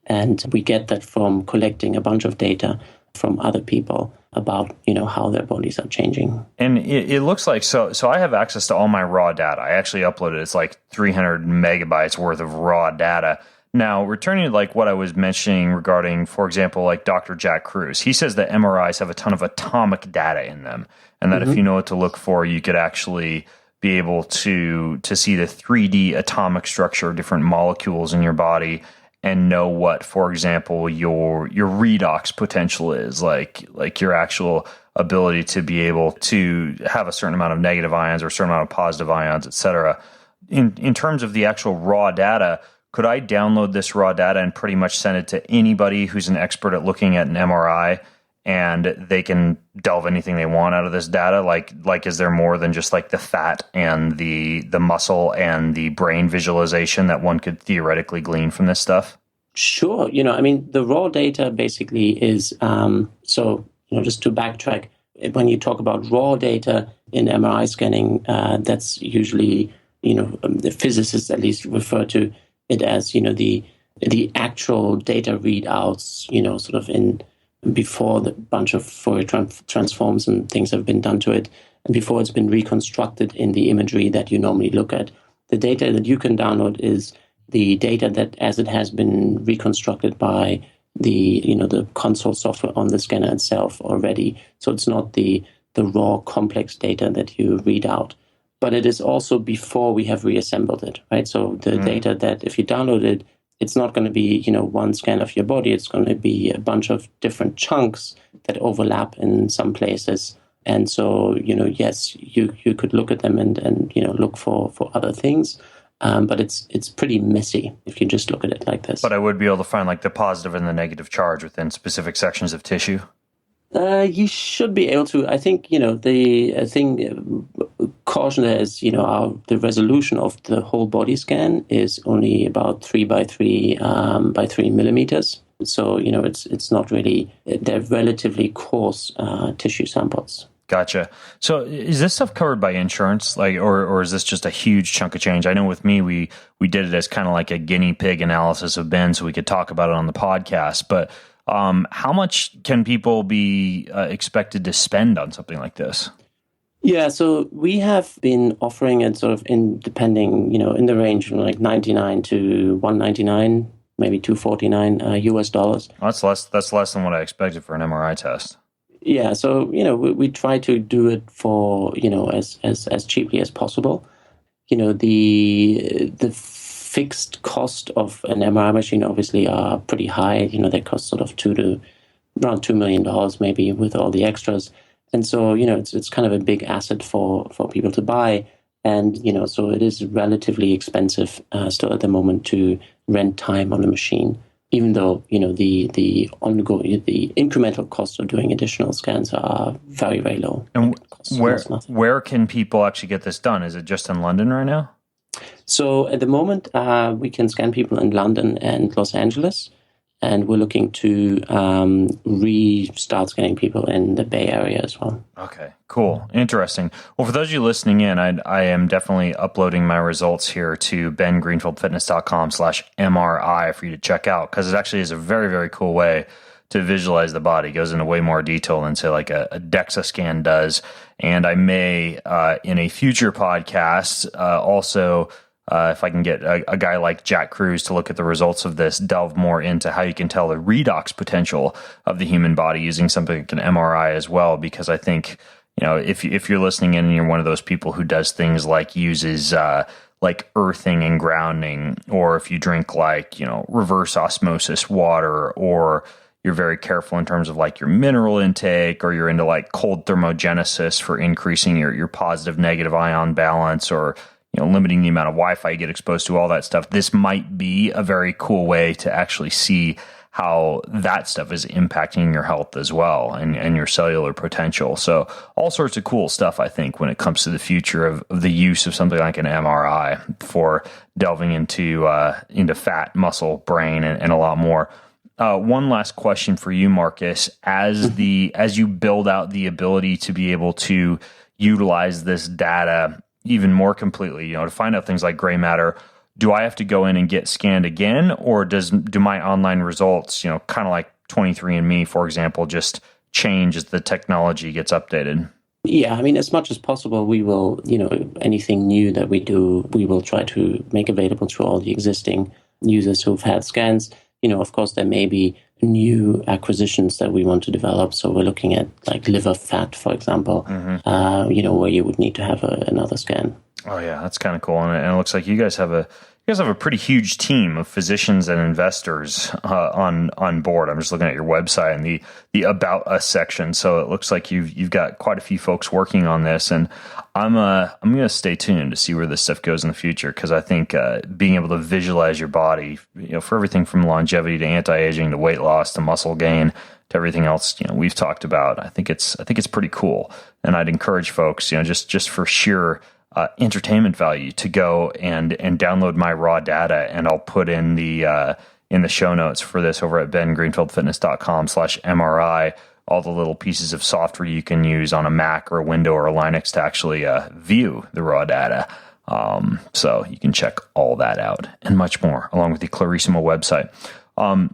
And we get that from collecting a bunch of data from other people about, how their bodies are changing. And it looks like, so I have access to all my raw data. I actually uploaded, it's like 300 megabytes worth of raw data. Now, returning to like what I was mentioning regarding, for example, like Dr. Jack Kruse, he says that MRIs have a ton of atomic data in them, and that if you know what to look for, you could actually be able to see the 3D atomic structure of different molecules in your body and know what, for example, your redox potential is, like your actual ability to be able to have a certain amount of negative ions or a certain amount of positive ions, et cetera. In terms of the actual raw data, could I download this raw data and pretty much send it to anybody who's an expert at looking at an MRI, and they can delve anything they want out of this data? Like is there more than just like the fat and the muscle and the brain visualization that one could theoretically glean from this stuff? Sure. The raw data basically is, just to backtrack, when you talk about raw data in MRI scanning, that's usually, the physicists at least refer to it as, the actual data readouts, sort of in before the bunch of Fourier transforms and things have been done to it, and before it's been reconstructed in the imagery that you normally look at. The data that you can download is the data that as it has been reconstructed by the console software on the scanner itself already. So it's not the raw complex data that you read out, but it is also before we have reassembled it, right? So the data that if you download it, it's not going to be, one scan of your body. It's going to be a bunch of different chunks that overlap in some places. And so, yes, you could look at them and look for other things. But it's pretty messy if you just look at it like this. But I would be able to find like the positive and the negative charge within specific sections of tissue. You should be able to. I think, the thing caution there is, the resolution of the whole body scan is only about 3 by 3 by 3 millimeters. So, it's not really, they're relatively coarse tissue samples. Gotcha. So is this stuff covered by insurance, or is this just a huge chunk of change? I know with me, we did it as kind of like a guinea pig analysis of Ben, so we could talk about it on the podcast. But how much can people be expected to spend on something like this? Yeah, so we have been offering it sort of in the range from like $99 to $199, maybe $249 US dollars. That's less than what I expected for an MRI test. Yeah, so we try to do it for as cheaply as possible. The fixed cost of an MRI machine obviously are pretty high. They cost sort of around $2 million maybe with all the extras, and so it's kind of a big asset for people to buy, and so it is relatively expensive still at the moment to rent time on a machine. Even though the incremental costs of doing additional scans are very, very low. And where can people actually get this done? Is it just in London right now? So at the moment, we can scan people in London and Los Angeles, and we're looking to restart scanning people in the Bay Area as well. Okay, cool. Interesting. Well, for those of you listening in, I am definitely uploading my results here to bengreenfieldfitness.com/MRI for you to check out, because it actually is a very, very cool way to visualize the body. It goes into way more detail than, say, like a DEXA scan does. And I may, in a future podcast, also... if I can get a guy like Jack Kruse to look at the results of this, delve more into how you can tell the redox potential of the human body using something like an MRI as well. Because I think, if you're listening in and you're one of those people who does things like uses like earthing and grounding, or if you drink like, reverse osmosis water, or you're very careful in terms of like your mineral intake, or you're into like cold thermogenesis for increasing your positive negative ion balance, or limiting the amount of Wi-Fi you get exposed to, all that stuff. This might be a very cool way to actually see how that stuff is impacting your health as well, and your cellular potential. So all sorts of cool stuff, I think, when it comes to the future of the use of something like an MRI for delving into fat, muscle, brain, and a lot more. One last question for you, Marcus. As you build out the ability to be able to utilize this data even more completely, to find out things like gray matter, do I have to go in and get scanned again, or do my online results, kind of like 23andMe, for example, just change as the technology gets updated? Yeah, I mean, as much as possible, we will, anything new that we do, we will try to make available to all the existing users who've had scans. Of course, there may be new acquisitions that we want to develop. So we're looking at like liver fat, for example, where you would need to have another scan. Oh yeah, that's kind of cool. And it looks like you guys have a pretty huge team of physicians and investors on board. I'm just looking at your website and the About Us section. So it looks like you've got quite a few folks working on this, and I'm going to stay tuned to see where this stuff goes in the future, because I think being able to visualize your body, for everything from longevity to anti-aging to weight loss to muscle gain to everything else we've talked about, I think it's pretty cool. And I'd encourage folks, just for sheer entertainment value, to go and download my raw data, and I'll put in the show notes for this over at bengreenfieldfitness.com/MRI, all the little pieces of software you can use on a Mac or a Windows or a Linux to actually view the raw data. So you can check all that out and much more, along with the Klarismo website.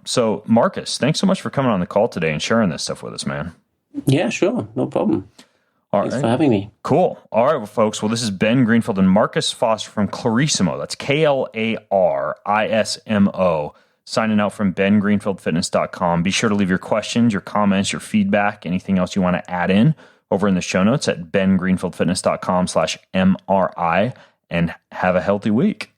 So Marcus, thanks so much for coming on the call today and sharing this stuff with us, man. Yeah, sure. No problem. Thanks for having me. Cool. All right, well, folks. Well, this is Ben Greenfield and Marcus Foster from Klarismo. That's Klarismo, signing out from bengreenfieldfitness.com. Be sure to leave your questions, your comments, your feedback, anything else you want to add in over in the show notes at bengreenfieldfitness.com/MRI, and have a healthy week.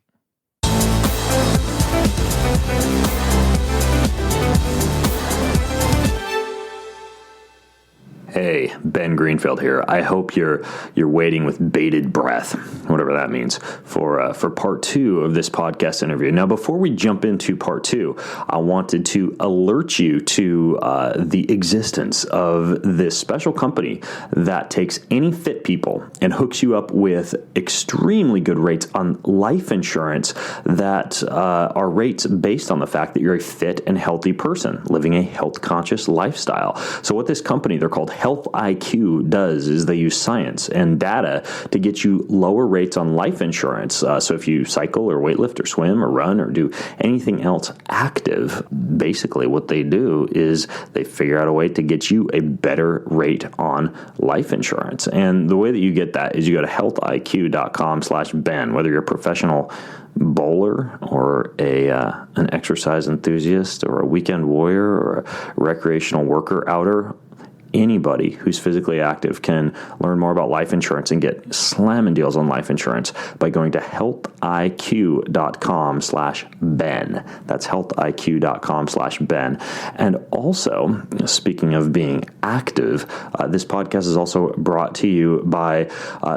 Hey, Ben Greenfield here. I hope you're waiting with bated breath, whatever that means, for part 2 of this podcast interview. Now, before we jump into part 2, I wanted to alert you to the existence of this special company that takes any fit people and hooks you up with extremely good rates on life insurance that are rates based on the fact that you're a fit and healthy person living a health-conscious lifestyle. So what this company, they're called Health IQ, does is they use science and data to get you lower rates on life insurance. So if you cycle or weightlift or swim or run or do anything else active, basically what they do is they figure out a way to get you a better rate on life insurance. And the way that you get that is you go to healthiq.com/Ben, whether you're a professional bowler or an exercise enthusiast or a weekend warrior or a recreational worker outer. Anybody who's physically active can learn more about life insurance and get slamming deals on life insurance by going to healthiq.com/Ben. That's healthiq.com/Ben. And also, speaking of being active, this podcast is also brought to you by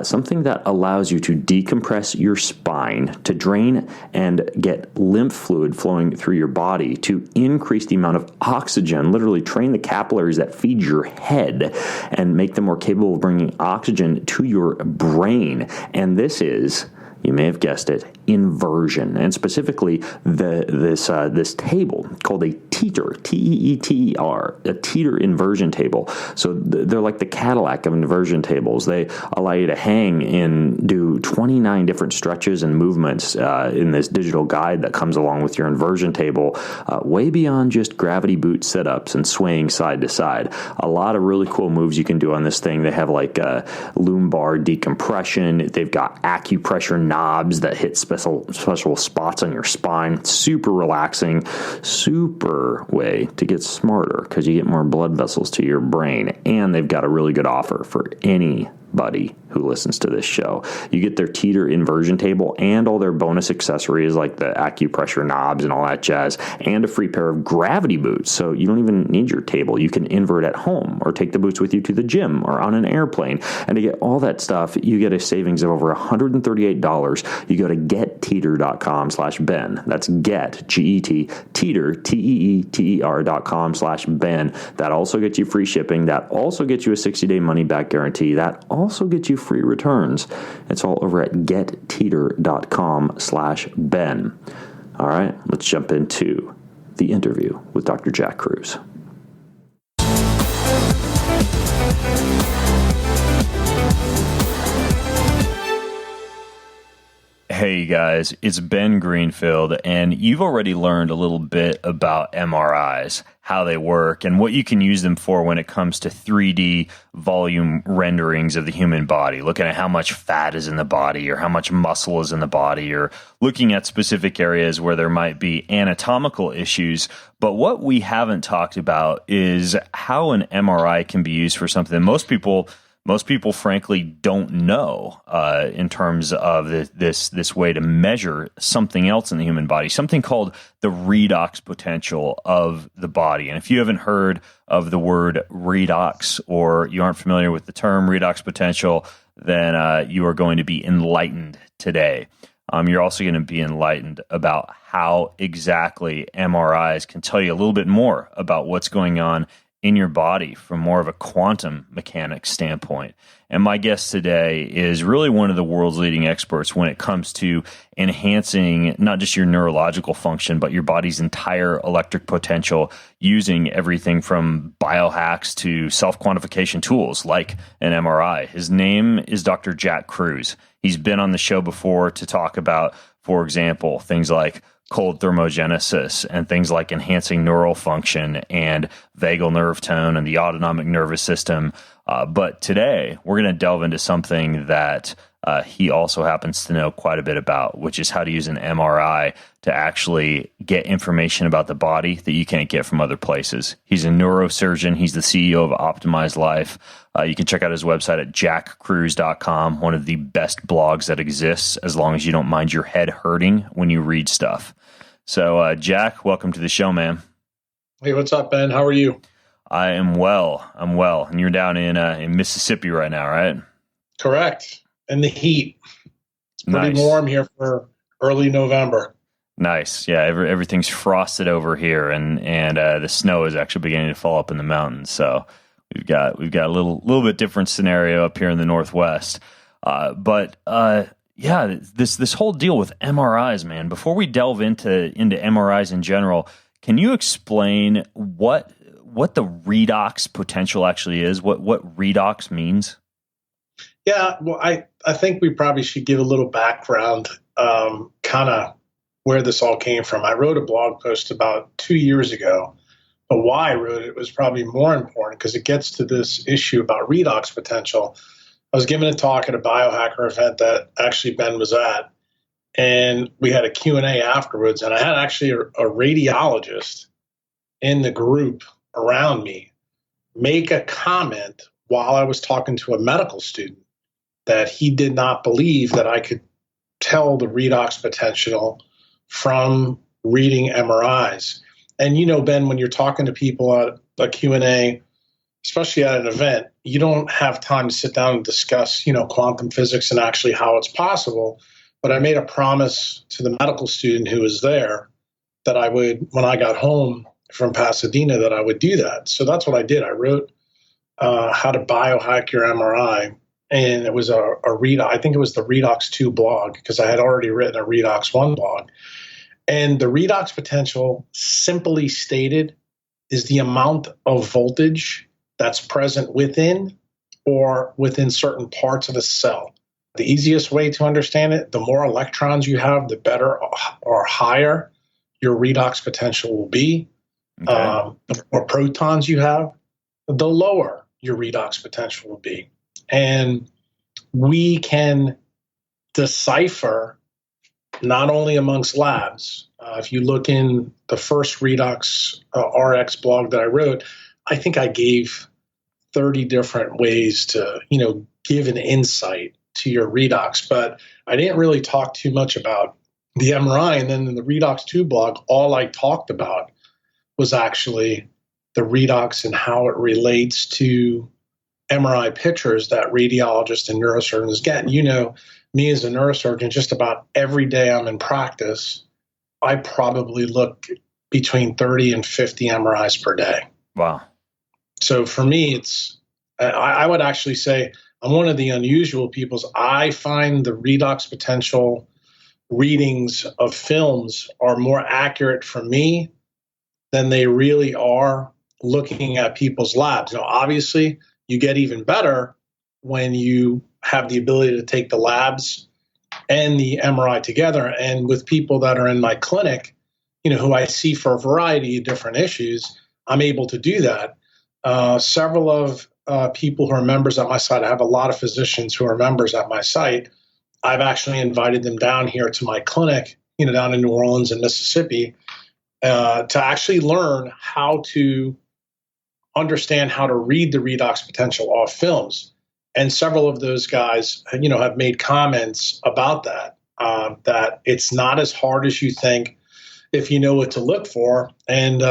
something that allows you to decompress your spine, to drain and get lymph fluid flowing through your body, to increase the amount of oxygen, literally train the capillaries that feed your head and make them more capable of bringing oxygen to your brain. And this is, you may have guessed it, inversion, and specifically this table called a teeter, T-E-E-T-E-R, a teeter inversion table. So they're like the Cadillac of inversion tables. They allow you to hang and do 29 different stretches and movements in this digital guide that comes along with your inversion table, way beyond just gravity boot sit-ups and swaying side to side. A lot of really cool moves you can do on this thing. They have like lumbar decompression. They've got acupressure knobs that hit special spots on your spine. Super relaxing, super way to get smarter because you get more blood vessels to your brain. And they've got a really good offer for anybody who listens to this show. You get their teeter inversion table and all their bonus accessories like the acupressure knobs and all that jazz, and a free pair of gravity boots. So you don't even need your table. You can invert at home or take the boots with you to the gym or on an airplane. And to get all that stuff, you get a savings of over $138. You go to getteeter.com/Ben. That's get, G-E-T, teeter, Teeter.com/Ben. That also gets you free shipping. That also gets you a 60-day money-back guarantee. That also gets you free returns. It's all over at getteeter.com/Ben. All right, let's jump into the interview with Dr. Jack Kruse. Hey guys, it's Ben Greenfield, and you've already learned a little bit about MRIs, how they work, and what you can use them for when it comes to 3D volume renderings of the human body, looking at how much fat is in the body or how much muscle is in the body, or looking at specific areas where there might be anatomical issues. But what we haven't talked about is how an MRI can be used for something most people frankly don't know in terms of this way to measure something else in the human body, something called the redox potential of the body. And if you haven't heard of the word redox, or you aren't familiar with the term redox potential, then you are going to be enlightened today. You're also going to be enlightened about how exactly MRIs can tell you a little bit more about what's going on in your body from more of a quantum mechanics standpoint. And my guest today is really one of the world's leading experts when it comes to enhancing not just your neurological function, but your body's entire electric potential using everything from biohacks to self-quantification tools like an MRI. His name is Dr. Jack Kruse. He's been on the show before to talk about, for example, things like cold thermogenesis and things like enhancing neural function and vagal nerve tone and the autonomic nervous system. But today, we're going to delve into something that he also happens to know quite a bit about, which is how to use an MRI to actually get information about the body that you can't get from other places. He's a neurosurgeon. He's the CEO of Optimized Life. You can check out his website at jackkruse.com, one of the best blogs that exists, as long as you don't mind your head hurting when you read stuff. So, Jack, welcome to the show, man. Hey, what's up, Ben? How are you? I am well. I'm well. And you're down in Mississippi right now, right? Correct. And the heat. It's pretty Nice. warm here for early November. Nice. Yeah, everything's frosted over here, and the snow is actually beginning to fall up in the mountains. So we've got a little bit different scenario up here in the Northwest. But this whole deal with MRIs, man. Before we delve into MRIs in general, can you explain what the redox potential actually is? What redox means? Yeah, well, I think we probably should give a little background, kind of where this all came from. I wrote a blog post about 2 years ago, but why I wrote it was probably more important because it gets to this issue about redox potential. I was giving a talk at a biohacker event that actually Ben was at, and we had a Q&A afterwards, and I had actually a radiologist in the group around me make a comment while I was talking to a medical student that he did not believe that I could tell the redox potential from reading MRIs. And you know, Ben, when you're talking to people at a Q&A, especially at an event, you don't have time to sit down and discuss, quantum physics and actually how it's possible. But I made a promise to the medical student who was there that I would, when I got home from Pasadena, that I would do that. So that's what I did. I wrote how to biohack your MRI. And it was I think it was the Redox 2 blog, because I had already written a Redox 1 blog. And the redox potential, simply stated, is the amount of voltage that's present within or within certain parts of a cell. The easiest way to understand it, the more electrons you have, the better or higher your redox potential will be. Okay. The more protons you have, the lower your redox potential will be. And we can decipher not only amongst labs. If you look in the first Redox RX blog that I wrote, I think I gave 30 different ways to, give an insight to your redox. But I didn't really talk too much about the MRI. And then in the Redox 2 blog, all I talked about was actually the redox and how it relates to MRI pictures that radiologists and neurosurgeons get. Me as a neurosurgeon, just about every day I'm in practice, I probably look between 30 and 50 MRIs per day. Wow. So for me, I would actually say I'm one of the unusual people. I find the redox potential readings of films are more accurate for me than they really are looking at people's labs. Now, obviously, you get even better when you have the ability to take the labs and the MRI together. And with people that are in my clinic, who I see for a variety of different issues, I'm able to do that. Several of people who are members at my site, I have a lot of physicians who are members at my site. I've actually invited them down here to my clinic, down in New Orleans and Mississippi, to actually learn how to understand how to read the redox potential off films. And several of those guys, have made comments about that, that it's not as hard as you think if you know what to look for. And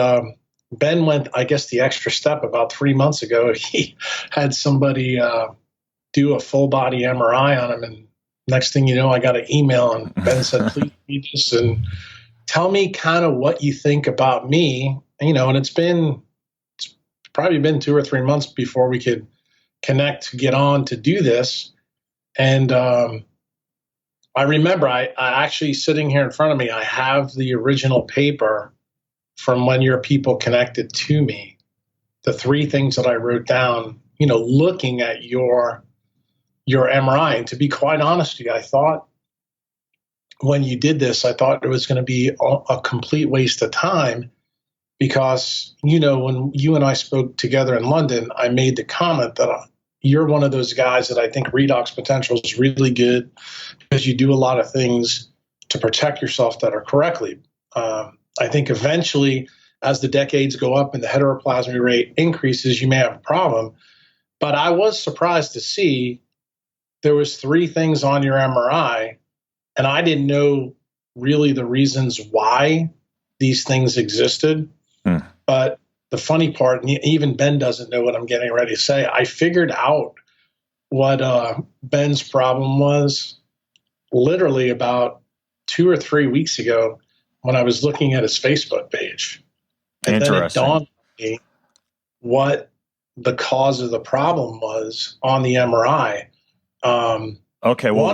Ben went, I guess, the extra step about 3 months ago. He had somebody do a full body MRI on him. And next thing you know, I got an email and Ben said, please read this and tell me kind of what you think about me. And it's probably been 2 or 3 months before we could connect to get on to do this. And I remember I actually sitting here in front of me, I have the original paper from when your people connected to me, the 3 things that I wrote down, looking at your MRI. And to be quite honest with you, I thought when you did this, I thought it was going to be a complete waste of time because, when you and I spoke together in London, I made the comment that you're one of those guys that I think redox potential is really good because you do a lot of things to protect yourself that are correctly. I think eventually, as the decades go up and the heteroplasmy rate increases, you may have a problem. But I was surprised to see there was 3 things on your MRI, and I didn't know really the reasons why these things existed. But the funny part, and even Ben doesn't know what I'm getting ready to say, I figured out what Ben's problem was literally about 2 or 3 weeks ago when I was looking at his Facebook page. And then it dawned on me what the cause of the problem was on the MRI. Okay, well,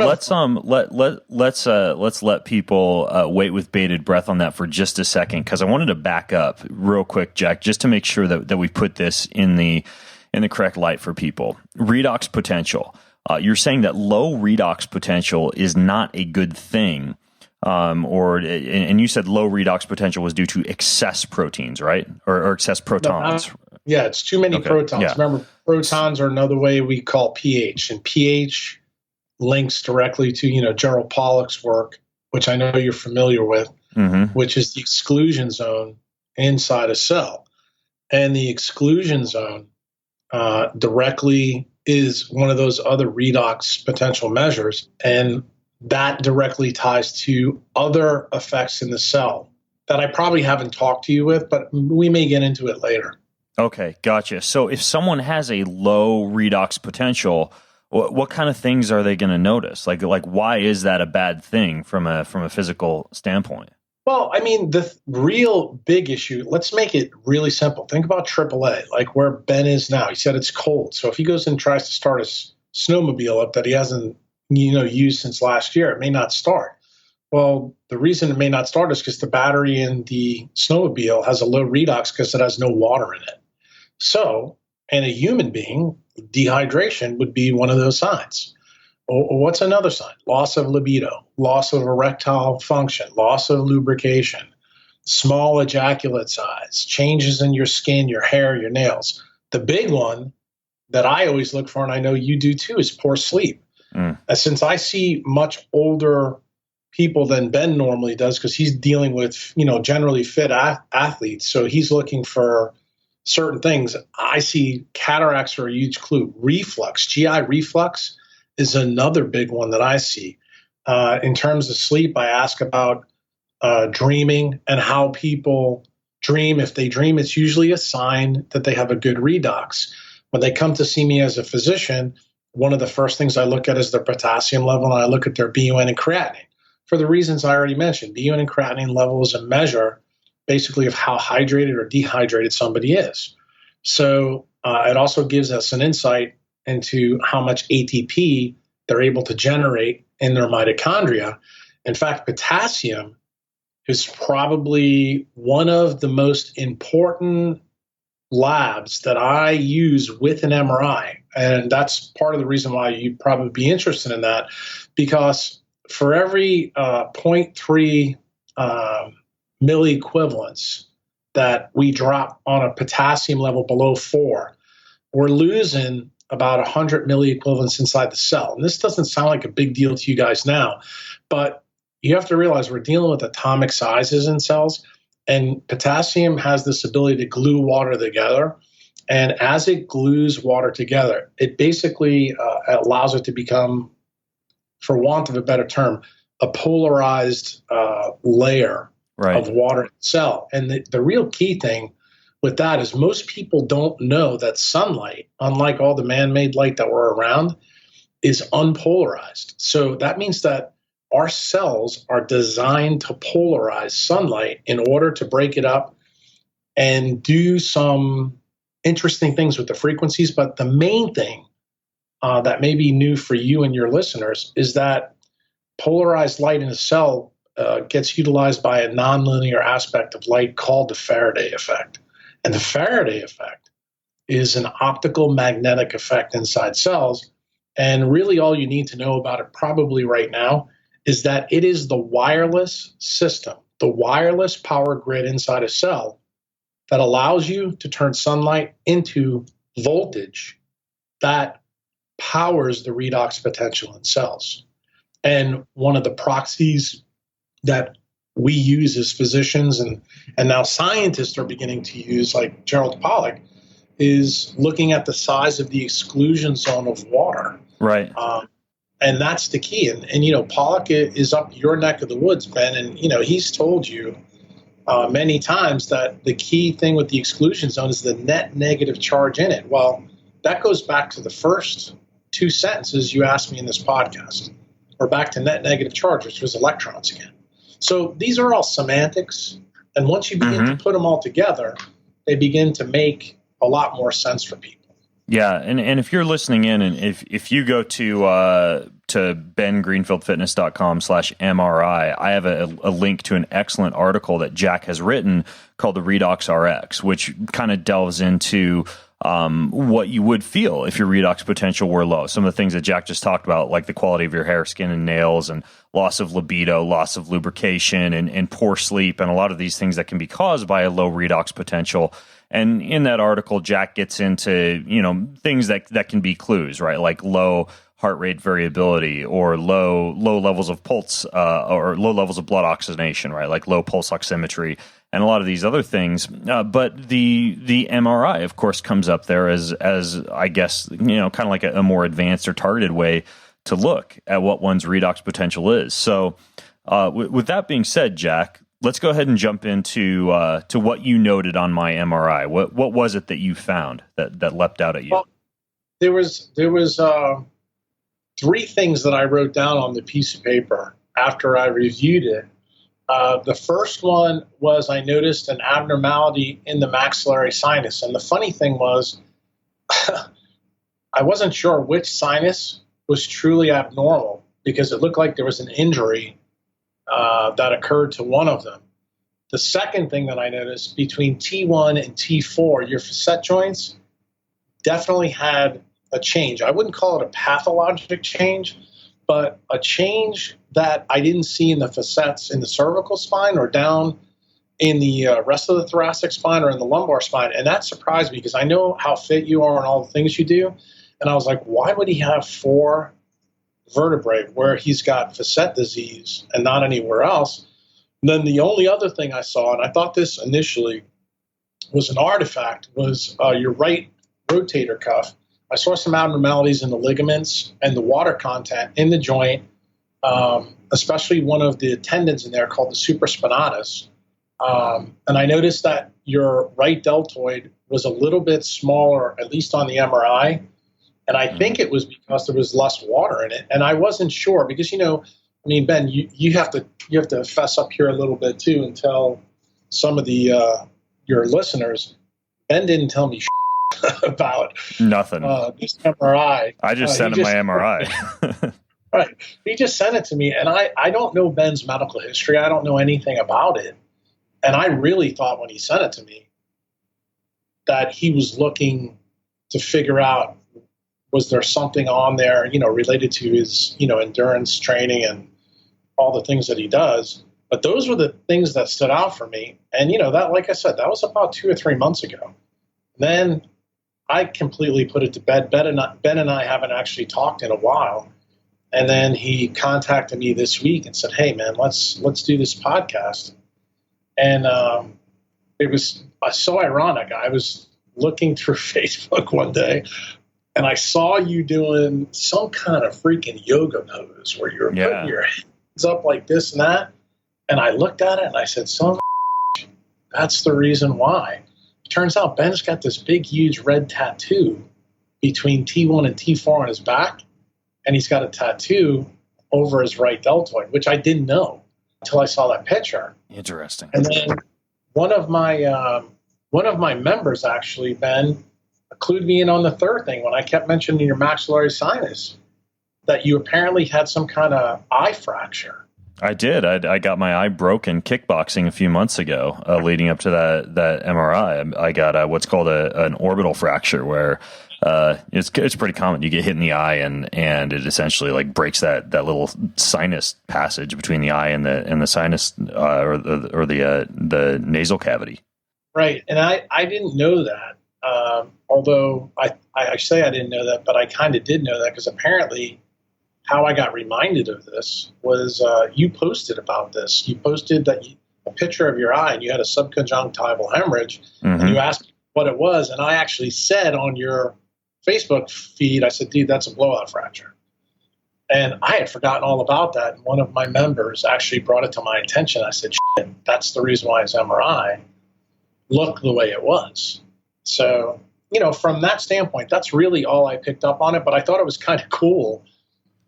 let's let people wait with bated breath on that for just a second, because I wanted to back up real quick, Jack, just to make sure that we put this in the correct light for people. Redox potential. You're saying that low redox potential is not a good thing, and you said low redox potential was due to excess proteins, right, or excess protons? Yeah, it's too many protons. Yeah. Remember, protons are another way we call pH, and pH links directly to, Gerald Pollack's work, which I know you're familiar with, which is the exclusion zone inside a cell. And the exclusion zone directly is one of those other redox potential measures. And that directly ties to other effects in the cell that I probably haven't talked to you with, but we may get into it later. Okay, gotcha. So if someone has a low redox potential, what kind of things are they going to notice? Like why is that a bad thing from a physical standpoint? Well, I mean, the real big issue, let's make it really simple. Think about AAA, like where Ben is now. He said it's cold. So if he goes and tries to start a snowmobile up that he hasn't, used since last year, it may not start. Well, the reason it may not start is because the battery in the snowmobile has a low redox because it has no water in it. So in a human being, dehydration would be one of those signs. Or what's another sign? Loss of libido, loss of erectile function, loss of lubrication, small ejaculate size, changes in your skin, your hair, your nails. The big one that I always look for, and I know you do too, is poor sleep. Since I see much older people than Ben normally does, because he's dealing with, generally fit athletes, so he's looking for certain things. I see cataracts are a huge clue. Reflux, GI reflux is another big one that I see. In terms of sleep, I ask about dreaming and how people dream. If they dream, it's usually a sign that they have a good redox. When they come to see me as a physician, one of the first things I look at is their potassium level, and I look at their BUN and creatinine. For the reasons I already mentioned, BUN and creatinine level is a measure basically of how hydrated or dehydrated somebody is. So it also gives us an insight into how much ATP they're able to generate in their mitochondria. In fact, potassium is probably one of the most important labs that I use with an MRI. And that's part of the reason why you'd probably be interested in that, because for every 0.3 milliequivalents that we drop on a potassium level below 4, we're losing about 100 milliequivalents inside the cell. And this doesn't sound like a big deal to you guys now, but you have to realize we're dealing with atomic sizes in cells, and potassium has this ability to glue water together. And as it glues water together, it basically allows it to become, for want of a better term, a polarized layer of water in the cell. And the real key thing with that is most people don't know that sunlight, unlike all the man-made light that we're around, is unpolarized. So that means that our cells are designed to polarize sunlight in order to break it up and do some interesting things with the frequencies. But the main thing that may be new for you and your listeners is that polarized light in a cell gets utilized by a nonlinear aspect of light called the Faraday effect. And the Faraday effect is an optical magnetic effect inside cells. And really all you need to know about it probably right now is that it is the wireless system, the wireless power grid inside a cell that allows you to turn sunlight into voltage that powers the redox potential in cells. And one of the proxies that we use as physicians and now scientists are beginning to use, like Gerald Pollack, is looking at the size of the exclusion zone of water. Right. And that's the key. And you know, Pollack is up your neck of the woods, Ben, and, you know, he's told you many times that the key thing with the exclusion zone is the net negative charge in it. Well, that goes back to the first 2 sentences you asked me in this podcast. We're back to net negative charge, which was electrons again. So these are all semantics. And once you begin to put them all together, they begin to make a lot more sense for people. Yeah, and if you're listening in, and if you go to bengreenfieldfitness.com/MRI, I have a link to an excellent article that Jack has written called the Redox RX, which kind of delves into what you would feel if your redox potential were low. Some of the things that Jack just talked about, like the quality of your hair, skin, and nails, and loss of libido, loss of lubrication, and poor sleep, and a lot of these things that can be caused by a low redox potential. And in that article, Jack gets into, you know, things that can be clues, right? Like low heart rate variability, or low levels of pulse, or low levels of blood oxygenation, right? Like low pulse oximetry, and a lot of these other things. But the MRI, of course, comes up there as I guess, you know, kind of like a more advanced or targeted way to look at what one's redox potential is. So with that being said, Jack, let's go ahead and jump into to what you noted on my MRI. What was it that you found that leapt out at you? Well, there was 3 things that I wrote down on the piece of paper after I reviewed it. The first one was I noticed an abnormality in the maxillary sinus. And the funny thing was, I wasn't sure which sinus was truly abnormal because it looked like there was an injury that occurred to one of them. The second thing that I noticed, between T1 and T4, your facet joints definitely had a change. I wouldn't call it a pathologic change, but a change that I didn't see in the facets in the cervical spine or down in the rest of the thoracic spine or in the lumbar spine. And that surprised me because I know how fit you are and all the things you do. And I was like, why would he have 4 vertebrae where he's got facet disease and not anywhere else? And then the only other thing I saw, and I thought this initially was an artifact, was your right rotator cuff. I saw some abnormalities in the ligaments and the water content in the joint, especially one of the tendons in there called the supraspinatus. And I noticed that your right deltoid was a little bit smaller, at least on the MRI. And I think it was because there was less water in it. And I wasn't sure because, you know, I mean, Ben, you have to fess up here a little bit too and tell some of the your listeners. Ben didn't tell me about nothing. This MRI. I just sent him my MRI. Right. He just sent it to me, and I don't know Ben's medical history. I don't know anything about it. And I really thought when he sent it to me that he was looking to figure out, was there something on there, you know, related to his, you know, endurance training and all the things that he does. But those were the things that stood out for me. And, that, like I said, that was about 2 or 3 months ago. Then I completely put it to bed. Ben and I haven't actually talked in a while. And then he contacted me this week and said, "Hey, man, let's do this podcast." And it was so ironic. I was looking through Facebook one day, and I saw you doing some kind of freaking yoga pose where you were putting your hands up like this and that. And I looked at it and I said, "Son of a that's the reason why." It turns out Ben's got this big, huge red tattoo between T1 and T4 on his back. And he's got a tattoo over his right deltoid, which I didn't know until I saw that picture. Interesting. And then one of my members actually, Ben, clued me in on the third thing when I kept mentioning your maxillary sinus, that you apparently had some kind of eye fracture. I did. I got my eye broken kickboxing a few months ago, leading up to that MRI. I got what's called an orbital fracture, where it's pretty common. You get hit in the eye, and it essentially like breaks that little sinus passage between the eye and the sinus or the nasal cavity. Right, and I didn't know that. Although I say I didn't know that, but I kind of did know that, because apparently how I got reminded of this was you posted about this. You posted a picture of your eye, and you had a subconjunctival hemorrhage, and you asked me what it was, and I actually said on your Facebook feed, I said, "Dude, that's a blowout fracture." And I had forgotten all about that, and one of my members actually brought it to my attention. I said, "Shit, that's the reason why his MRI looked the way it was." So, from that standpoint, that's really all I picked up on it, but I thought it was kind of cool.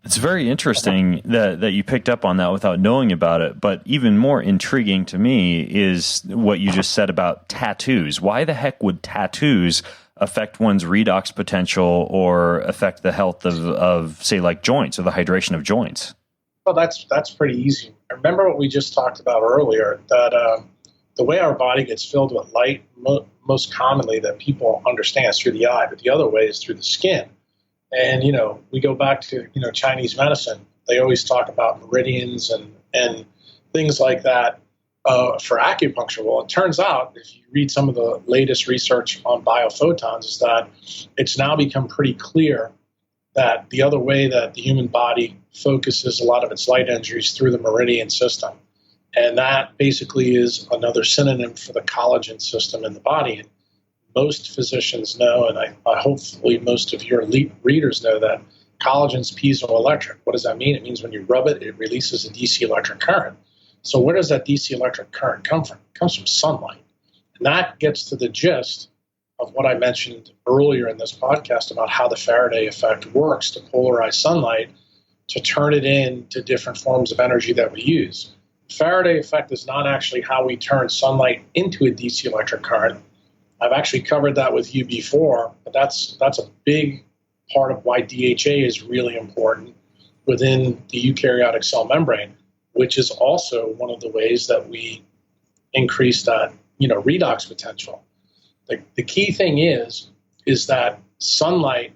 It's very interesting that you picked up on that without knowing about it. But even more intriguing to me is what you just said about tattoos. Why the heck would tattoos affect one's redox potential or affect the health of say, like joints or the hydration of joints? Well, that's pretty easy. Remember what we just talked about earlier, that the way our body gets filled with light, most commonly that people understand is through the eye, but the other way is through the skin. And, we go back to, Chinese medicine. They always talk about meridians and things like that for acupuncture. Well, it turns out, if you read some of the latest research on biophotons, is that it's now become pretty clear that the other way that the human body focuses a lot of its light energy is through the meridian system. And that basically is another synonym for the collagen system in the body. And most physicians know, and I hopefully most of your readers know, that collagen's piezoelectric. What does that mean? It means when you rub it, it releases a DC electric current. So where does that DC electric current come from? It comes from sunlight. And that gets to the gist of what I mentioned earlier in this podcast about how the Faraday effect works to polarize sunlight to turn it into different forms of energy that we use. The Faraday effect is not actually how we turn sunlight into a DC electric current. I've actually covered that with you before, but that's a big part of why DHA is really important within the eukaryotic cell membrane, which is also one of the ways that we increase that, redox potential. The key thing is that sunlight,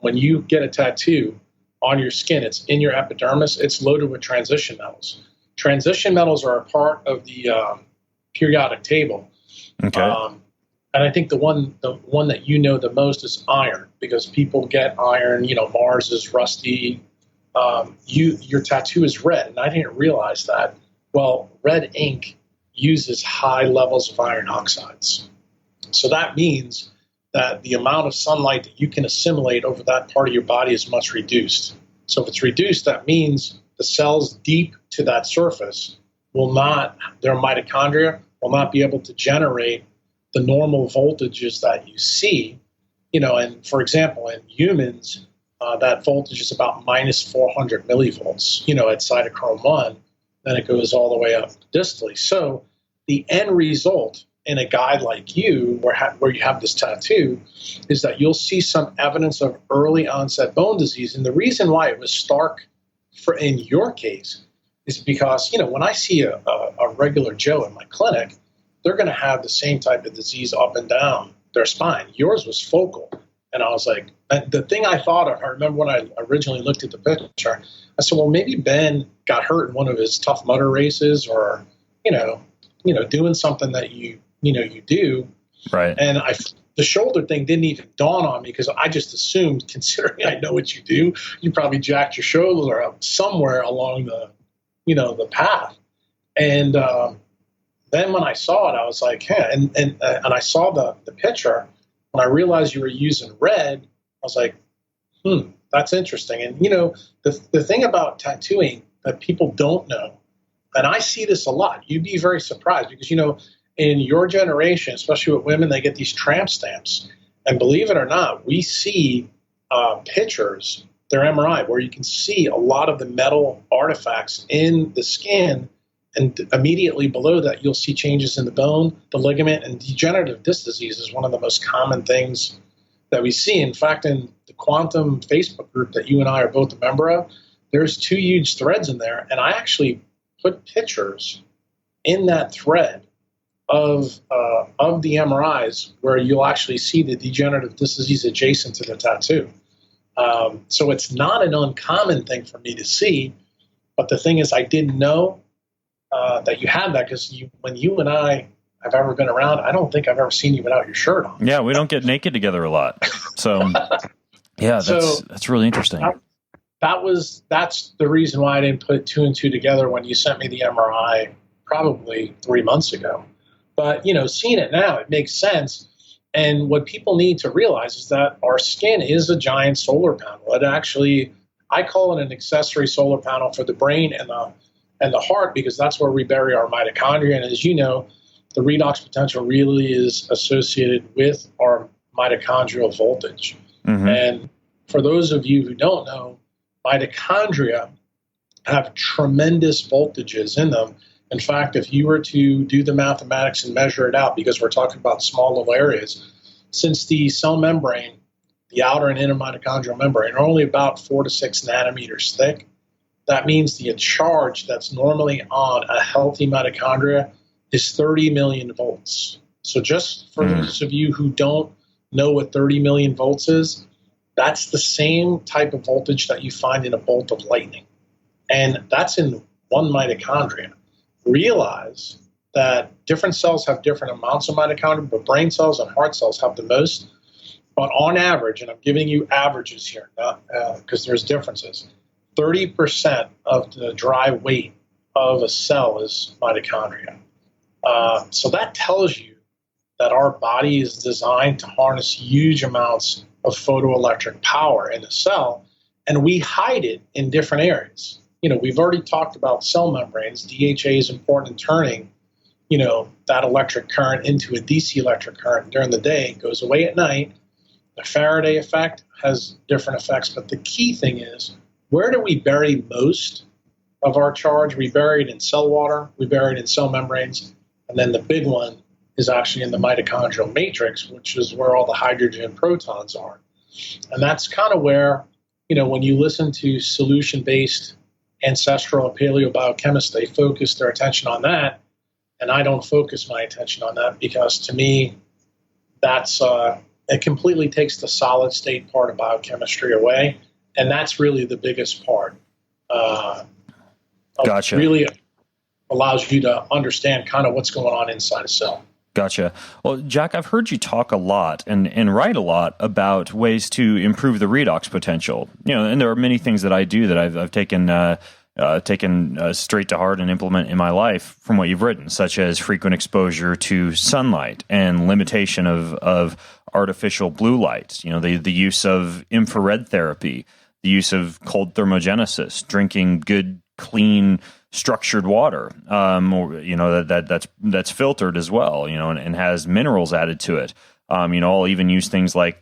when you get a tattoo on your skin, it's in your epidermis, it's loaded with transition metals. Transition metals are a part of the periodic table. Okay. And I think the one that the most is iron, because people get iron. Mars is rusty. Your tattoo is red, and I didn't realize that. Well, red ink uses high levels of iron oxides, so that means that the amount of sunlight that you can assimilate over that part of your body is much reduced. So if it's reduced, that means the cells deep to that surface their mitochondria will not be able to generate the normal voltages that you see, and for example, in humans, that voltage is about minus 400 millivolts, at cytochrome 1, then it goes all the way up distally. So the end result in a guy like you, where you have this tattoo, is that you'll see some evidence of early onset bone disease. And the reason why it was stark in your case is because, when I see a regular Joe in my clinic, they're going to have the same type of disease up and down their spine. Yours was focal. And I was like, the thing I thought of, I remember when I originally looked at the picture, I said, well, maybe Ben got hurt in one of his Tough Mudder races, or, doing something that you do. Right. And the shoulder thing didn't even dawn on me, because I just assumed, considering I know what you do, you probably jacked your shoulder up somewhere along the path. And then when I saw it, I was like, yeah. And I saw the picture. When I realized you were using red, I was like, that's interesting. And, the thing about tattooing that people don't know, and I see this a lot, you'd be very surprised, because, in your generation, especially with women, they get these tramp stamps. And believe it or not, we see pictures, their MRI, where you can see a lot of the metal artifacts in the skin. And immediately below that, you'll see changes in the bone, the ligament, and degenerative disc disease is one of the most common things that we see. In fact, in the Quantum Facebook group that you and I are both a member of, there's 2 huge threads in there. And I actually put pictures in that thread of the MRIs where you'll actually see the degenerative disc disease adjacent to the tattoo. So it's not an uncommon thing for me to see. But the thing is, I didn't know that you had that, because when you and I have ever been around, I don't think I've ever seen you without your shirt on. Yeah, we don't get naked together a lot. So, yeah, that's really interesting. That's the reason why I didn't put 2 and 2 together when you sent me the MRI probably 3 months ago. But, seeing it now, it makes sense. And what people need to realize is that our skin is a giant solar panel. It actually, I call it an accessory solar panel for the brain and the heart, because that's where we bury our mitochondria. And as you know, the redox potential really is associated with our mitochondrial voltage. Mm-hmm. And for those of you who don't know, mitochondria have tremendous voltages in them. In fact, if you were to do the mathematics and measure it out, because we're talking about small little areas, since the cell membrane, the outer and inner mitochondrial membrane, are only about 4 to 6 nanometers thick, that means the charge that's normally on a healthy mitochondria is 30 million volts. So just for those of you who don't know what 30 million volts is, that's the same type of voltage that you find in a bolt of lightning. And that's in one mitochondria. Realize that different cells have different amounts of mitochondria, but brain cells and heart cells have the most. But on average, and I'm giving you averages here, because there's differences, 30% of the dry weight of a cell is mitochondria. So that tells you that our body is designed to harness huge amounts of photoelectric power in a cell, and we hide it in different areas. We've already talked about cell membranes. DHA is important in turning, that electric current into a DC electric current during the day. It goes away at night. The Faraday effect has different effects, but the key thing is, where do we bury most of our charge? We bury it in cell water, we bury it in cell membranes, and then the big one is actually in the mitochondrial matrix, which is where all the hydrogen and protons are. And that's kind of where, when you listen to solution-based ancestral and paleobiochemists, they focus their attention on that, and I don't focus my attention on that, because to me, that's it completely takes the solid state part of biochemistry away, and that's really the biggest part. Gotcha. Really allows you to understand kind of what's going on inside a cell. Gotcha. Well, Jack, I've heard you talk a lot and write a lot about ways to improve the redox potential. And there are many things that I do that I've taken straight to heart and implement in my life from what you've written, such as frequent exposure to sunlight and limitation of artificial blue light. The use of infrared therapy, the use of cold thermogenesis, drinking good, clean, structured water, that's filtered as well, and has minerals added to it. I'll even use things like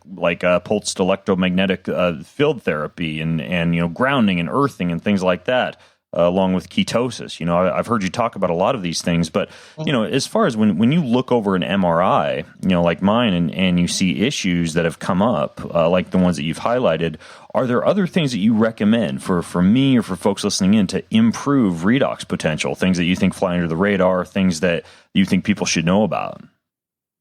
pulsed electromagnetic field therapy and grounding and earthing and things like that, along with ketosis. I've heard you talk about a lot of these things, but as far as when you look over an MRI, like mine, and you see issues that have come up, like the ones that you've highlighted, are there other things that you recommend for me or for folks listening in to improve redox potential? Things that you think fly under the radar, things that you think people should know about?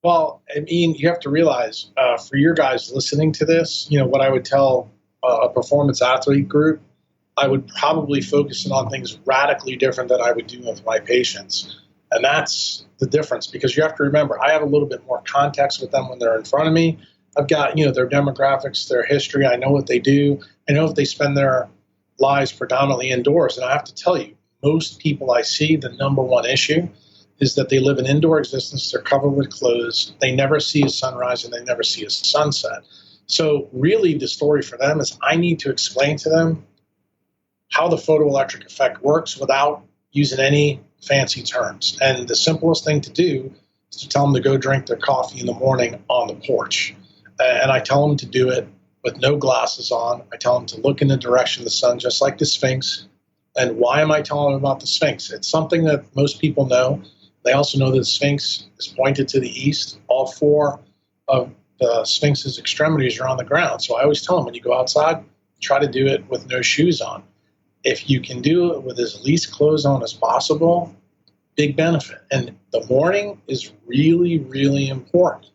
Well, I mean, you have to realize for your guys listening to this, what I would tell a performance athlete group, I would probably focus in on things radically different than I would do with my patients. And that's the difference, because you have to remember, I have a little bit more context with them when they're in front of me. I've got, their demographics, their history. I know what they do. I know if they spend their lives predominantly indoors. And I have to tell you, most people I see, the number one issue is that they live an indoor existence. They're covered with clothes. They never see a sunrise and they never see a sunset. So really the story for them is I need to explain to them how the photoelectric effect works without using any fancy terms. And the simplest thing to do is to tell them to go drink their coffee in the morning on the porch. And I tell them to do it with no glasses on. I tell them to look in the direction of the sun, just like the Sphinx. And why am I telling them about the Sphinx? It's something that most people know. They also know that the Sphinx is pointed to the east. All four of the Sphinx's extremities are on the ground. So I always tell them when you go outside, try to do it with no shoes on. If you can do it with as least clothes on as possible, big benefit. And the morning is really, really important.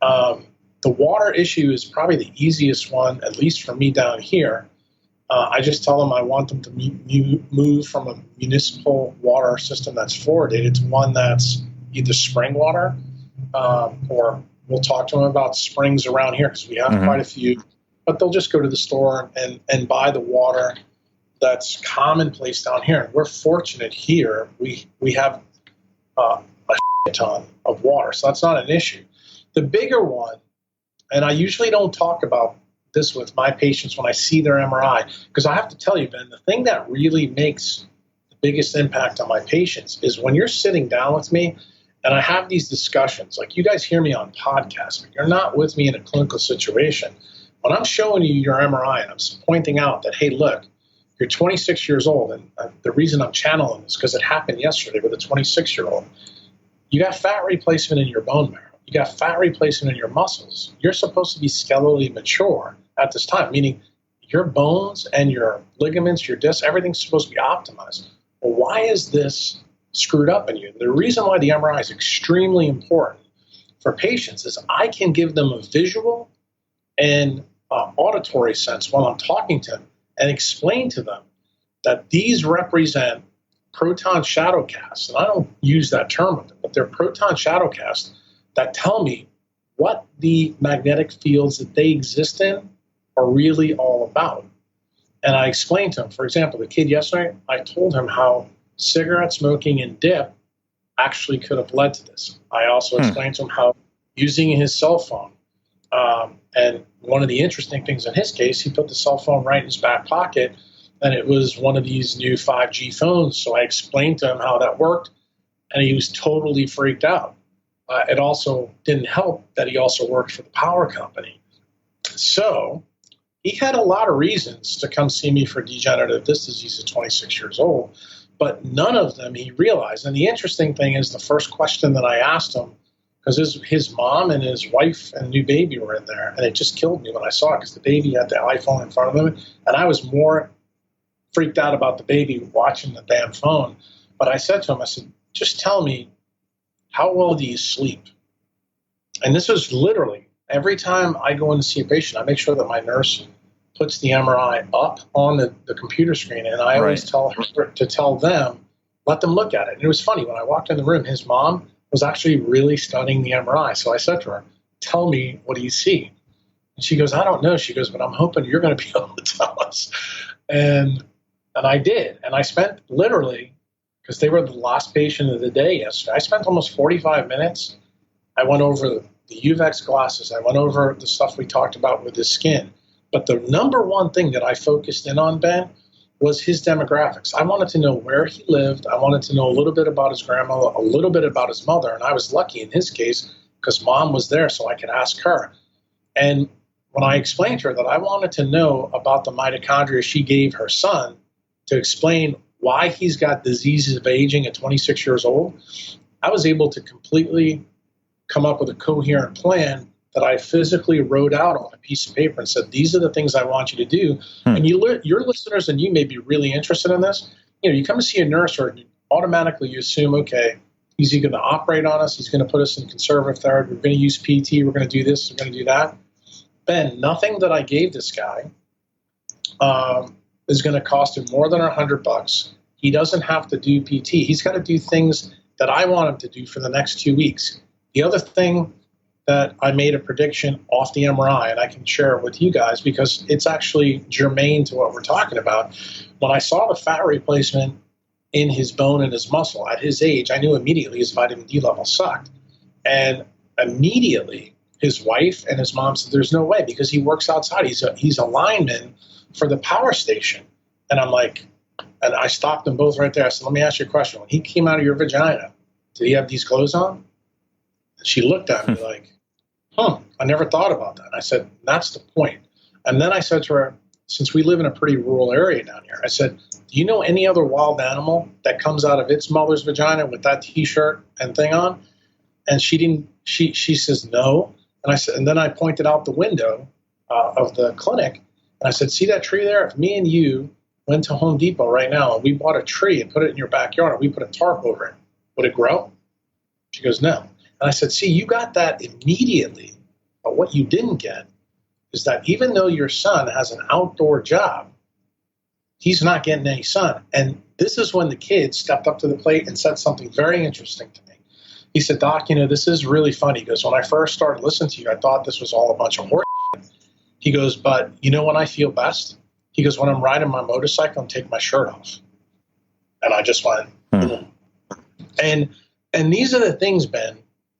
The water issue is probably the easiest one, at least for me down here. I just tell them I want them to move from a municipal water system that's fluoridated to one that's either spring water, or we'll talk to them about springs around here because we have quite a few. But they'll just go to the store and buy the water that's commonplace down here. And we're fortunate here. We have a ton of water, so that's not an issue. The bigger one, and I usually don't talk about this with my patients when I see their MRI, because I have to tell you, Ben, the thing that really makes the biggest impact on my patients is when you're sitting down with me and I have these discussions. Like, you guys hear me on podcasts, but you're not with me in a clinical situation. When I'm showing you your MRI and I'm pointing out that, hey, look, you're 26 years old, and the reason I'm channeling this is because it happened yesterday with a 26-year-old. You got fat replacement in your bone marrow. You got fat replacement in your muscles. You're supposed to be skeletally mature at this time, meaning your bones and your ligaments, your discs, everything's supposed to be optimized. Well, why is this screwed up in you? The reason why the MRI is extremely important for patients is I can give them a visual and auditory sense while I'm talking to them and explain to them that these represent proton shadow casts. And I don't use that term with them, but they're proton shadow casts that tell me what the magnetic fields that they exist in are really all about. And I explained to him, for example, the kid yesterday, I told him how cigarette smoking and dip actually could have led to this. I also explained to him how using his cell phone, and one of the interesting things in his case, he put the cell phone right in his back pocket, and it was one of these new 5G phones. So I explained to him how that worked, and he was totally freaked out. It also didn't help that he also worked for the power company. So he had a lot of reasons to come see me for degenerative disc disease at 26 years old, but none of them he realized. And the interesting thing is the first question that I asked him, because his mom and his wife and new baby were in there, and it just killed me when I saw it because the baby had the iPhone in front of him, and I was more freaked out about the baby watching the damn phone. But I said to him, I said, just tell me, how well do you sleep? And this was literally, every time I go in to see a patient, I make sure that my nurse puts the MRI up on the computer screen, and I always tell her to tell them, let them look at it. And it was funny, when I walked in the room, his mom was actually really studying the MRI. So I said to her, tell me, what do you see? And she goes, I don't know. She goes, but I'm hoping you're going to be able to tell us. And I did. And I spent literally, because they were the last patient of the day yesterday, I spent almost 45 minutes. I went over the UVEX glasses. I went over the stuff we talked about with his skin. But the number one thing that I focused in on, Ben, was his demographics. I wanted to know where he lived. I wanted to know a little bit about his grandmother, a little bit about his mother. And I was lucky in his case because mom was there so I could ask her. And when I explained to her that I wanted to know about the mitochondria she gave her son to explain why he's got diseases of aging at 26 years old, I was able to completely come up with a coherent plan that I physically wrote out on a piece of paper and said, these are the things I want you to do. And your listeners and you may be really interested in this. You know, you come to see a nurse, or automatically you assume, okay, He's going to operate on us. He's going to put us in conservative therapy. We're going to use PT. We're going to do this. We're going to do that. Ben, nothing that I gave this guy is going to cost him more than $100. He doesn't have to do PT. He's got to do things that I want him to do for the next 2 weeks. The other thing that I made a prediction off the MRI, and I can share it with you guys because it's actually germane to what we're talking about. When I saw the fat replacement in his bone and his muscle at his age, I knew immediately his vitamin D level sucked. And immediately his wife and his mom said, there's no way, because he works outside. He's a lineman for the power station. And I'm like, and I stopped them both right there. I said, let me ask you a question. When he came out of your vagina, did he have these clothes on? And she looked at me like, I never thought about that. I said, that's the point. And then I said to her, since we live in a pretty rural area down here, I said, do you know any other wild animal that comes out of its mother's vagina with that T-shirt and thing on? And she didn't. She says no. And I said, and then I pointed out the window of the clinic, and I said, see that tree there? If me and you went to Home Depot right now and we bought a tree and put it in your backyard and we put a tarp over it, would it grow? She goes, no. And I said, see, you got that immediately. But what you didn't get is that even though your son has an outdoor job, he's not getting any sun. And this is when the kid stepped up to the plate and said something very interesting to me. He said, Doc, this is really funny. He goes, when I first started listening to you, I thought this was all a bunch of horse. He goes, but when I feel best? He goes, when I'm riding my motorcycle and take my shirt off. And I just went, And these are the things, Ben,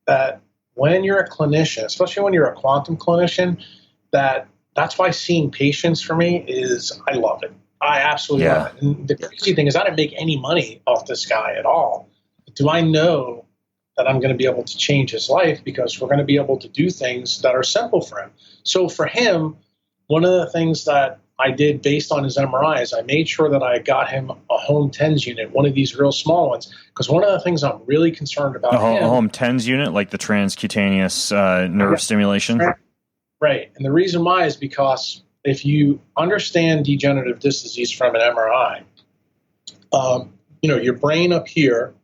that when you're a clinician, especially when you're a quantum clinician, that's why seeing patients for me is, I love it. I absolutely love it. And the crazy thing is I didn't make any money off this guy at all. But do I know that I'm going to be able to change his life because we're going to be able to do things that are simple for him? So for him, one of the things that I did based on his MRI is I made sure that I got him a home TENS unit, one of these real small ones, because one of the things I'm really concerned about a home TENS unit, like the transcutaneous nerve stimulation? Right. And the reason why is because if you understand degenerative disc disease from an MRI, your brain up here,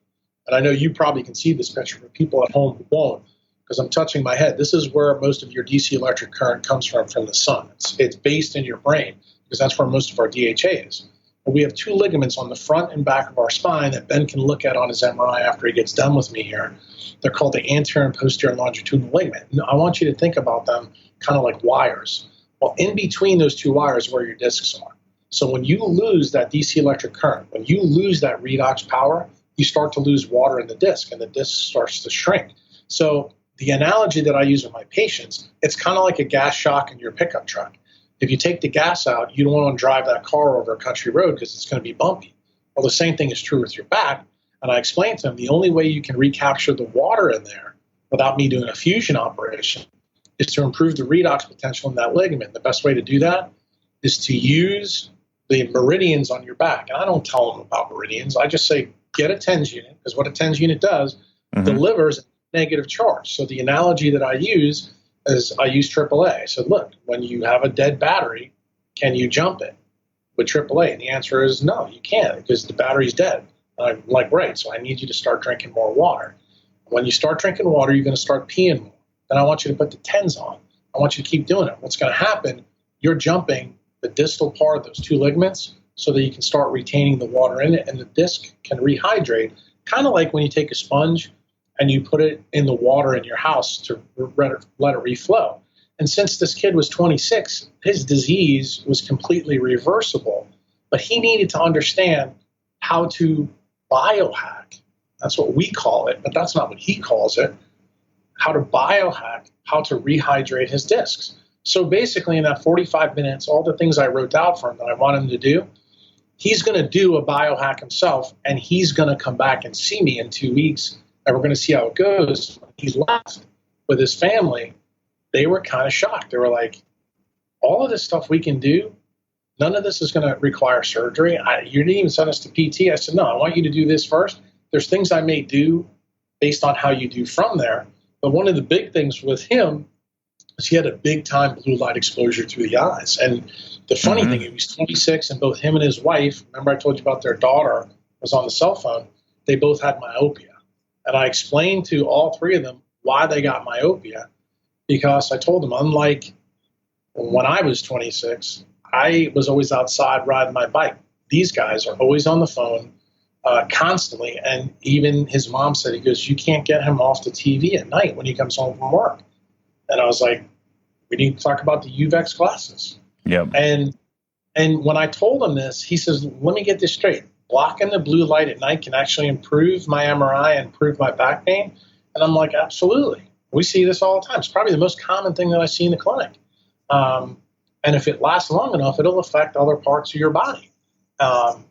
and I know you probably can see this picture, but people at home won't, because I'm touching my head. This is where most of your DC electric current comes from the sun. It's based in your brain, because that's where most of our DHA is. And we have two ligaments on the front and back of our spine that Ben can look at on his MRI after he gets done with me here. They're called the anterior and posterior longitudinal ligament. And I want you to think about them kind of like wires. Well, in between those two wires where your discs are. So when you lose that DC electric current, when you lose that redox power, you start to lose water in the disc, and the disc starts to shrink. So the analogy that I use with my patients, it's kind of like a gas shock in your pickup truck. If you take the gas out, you don't want to drive that car over a country road because it's going to be bumpy. Well, the same thing is true with your back. And I explained to them the only way you can recapture the water in there without me doing a fusion operation is to improve the redox potential in that ligament. The best way to do that is to use the meridians on your back. And I don't tell them about meridians. I just say, get a TENS unit, because what a TENS unit does, delivers negative charge. So the analogy that I use is I use AAA. I said, look, when you have a dead battery, can you jump it with AAA? And the answer is no, you can't, because the battery's dead. And I'm like, right, so I need you to start drinking more water. When you start drinking water, you're going to start peeing more. Then I want you to put the TENS on. I want you to keep doing it. What's going to happen, you're jumping the distal part of those two ligaments so that you can start retaining the water in it, and the disc can rehydrate, kind of like when you take a sponge and you put it in the water in your house to let it reflow. And since this kid was 26, his disease was completely reversible, but he needed to understand how to biohack. That's what we call it, but that's not what he calls it. How to biohack, how to rehydrate his discs. So basically in that 45 minutes, all the things I wrote out for him that I want him to do, he's going to do a biohack himself, and he's going to come back and see me in 2 weeks, and we're going to see how it goes. When he left with his family, they were kind of shocked. They were like, all of this stuff we can do, none of this is going to require surgery. You didn't even send us to PT. I said, no, I want you to do this first. There's things I may do based on how you do from there. But one of the big things with him is he had a big-time blue light exposure to the eyes. And the funny thing, he was 26, and both him and his wife, remember I told you about their daughter was on the cell phone, they both had myopia. And I explained to all three of them why they got myopia, because I told them, unlike when I was 26, I was always outside riding my bike. These guys are always on the phone constantly. And even his mom said, he goes, you can't get him off the TV at night when he comes home from work. And I was like, we need to talk about the UVEX glasses. Yep. And when I told him this, he says, let me get this straight. Blocking the blue light at night can actually improve my MRI and improve my back pain. And I'm like, absolutely. We see this all the time. It's probably the most common thing that I see in the clinic. And if it lasts long enough, it'll affect other parts of your body. And,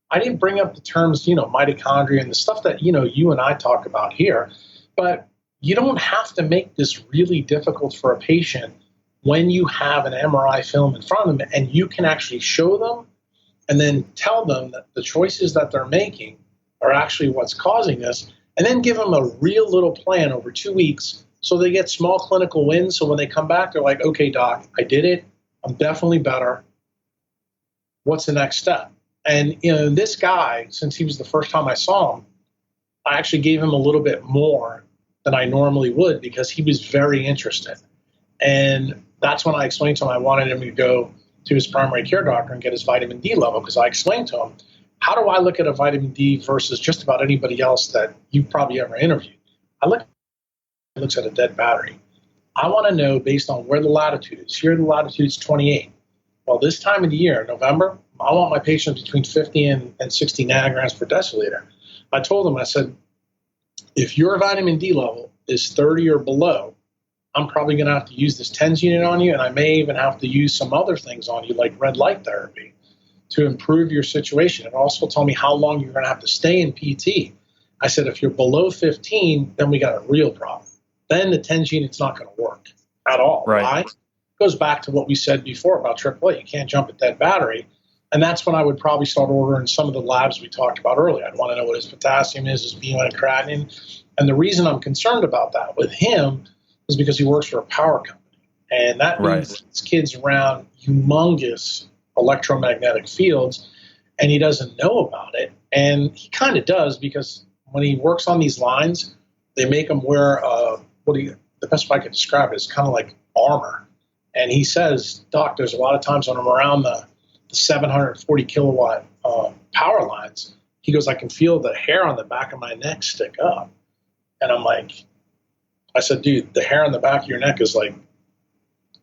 I didn't bring up the terms, mitochondria and the stuff that, you and I talk about here. But you don't have to make this really difficult for a patient when you have an MRI film in front of them and you can actually show them and then tell them that the choices that they're making are actually what's causing this, and then give them a real little plan over 2 weeks so they get small clinical wins. So when they come back, they're like, okay, doc, I did it. I'm definitely better. What's the next step? And, this guy, since he was the first time I saw him, I actually gave him a little bit more than I normally would because he was very interested. And that's when I explained to him I wanted him to go to his primary care doctor and get his vitamin D level, because I explained to him, how do I look at a vitamin D versus just about anybody else that you've probably ever interviewed? Looks at a dead battery. I want to know based on where the latitude is. Here the latitude is 28. Well, this time of the year, November, I want my patients between 50 and 60 nanograms per deciliter. I told him, I said, if your vitamin D level is 30 or below, I'm probably going to have to use this TENS unit on you, and I may even have to use some other things on you, like red light therapy, to improve your situation. And also tell me how long you're going to have to stay in PT. I said, if you're below 15, then we got a real problem. Then the TENS unit's not going to work at all. Right. Why? It goes back to what we said before about AAA. You can't jump at dead battery. And that's when I would probably start ordering some of the labs we talked about earlier. I'd want to know what his potassium is, his BUN and creatinine. And the reason I'm concerned about that with him is because he works for a power company. And that means his kid's around humongous electromagnetic fields, and he doesn't know about it. And he kind of does, because when he works on these lines, they make him wear the best way I could describe it is kind of like armor. And he says, Doc, there's a lot of times when I'm around the 740 kilowatt power lines, he goes, I can feel the hair on the back of my neck stick up. And I'm like, I said, dude, the hair on the back of your neck is like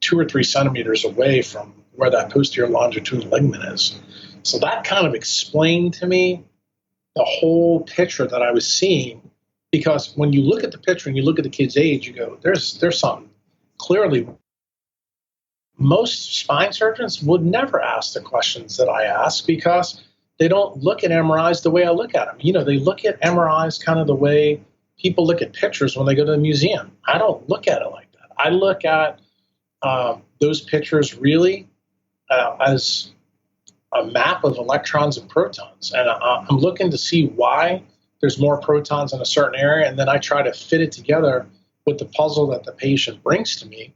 2 or 3 centimeters away from where that posterior longitudinal ligament is. So that kind of explained to me the whole picture that I was seeing, because when you look at the picture and you look at the kid's age, you go, there's something clearly. Most spine surgeons would never ask the questions that I ask because they don't look at MRIs the way I look at them. They look at MRIs kind of the way people look at pictures when they go to the museum. I don't look at it like that. I look at those pictures really as a map of electrons and protons. And I'm looking to see why there's more protons in a certain area, and then I try to fit it together with the puzzle that the patient brings to me.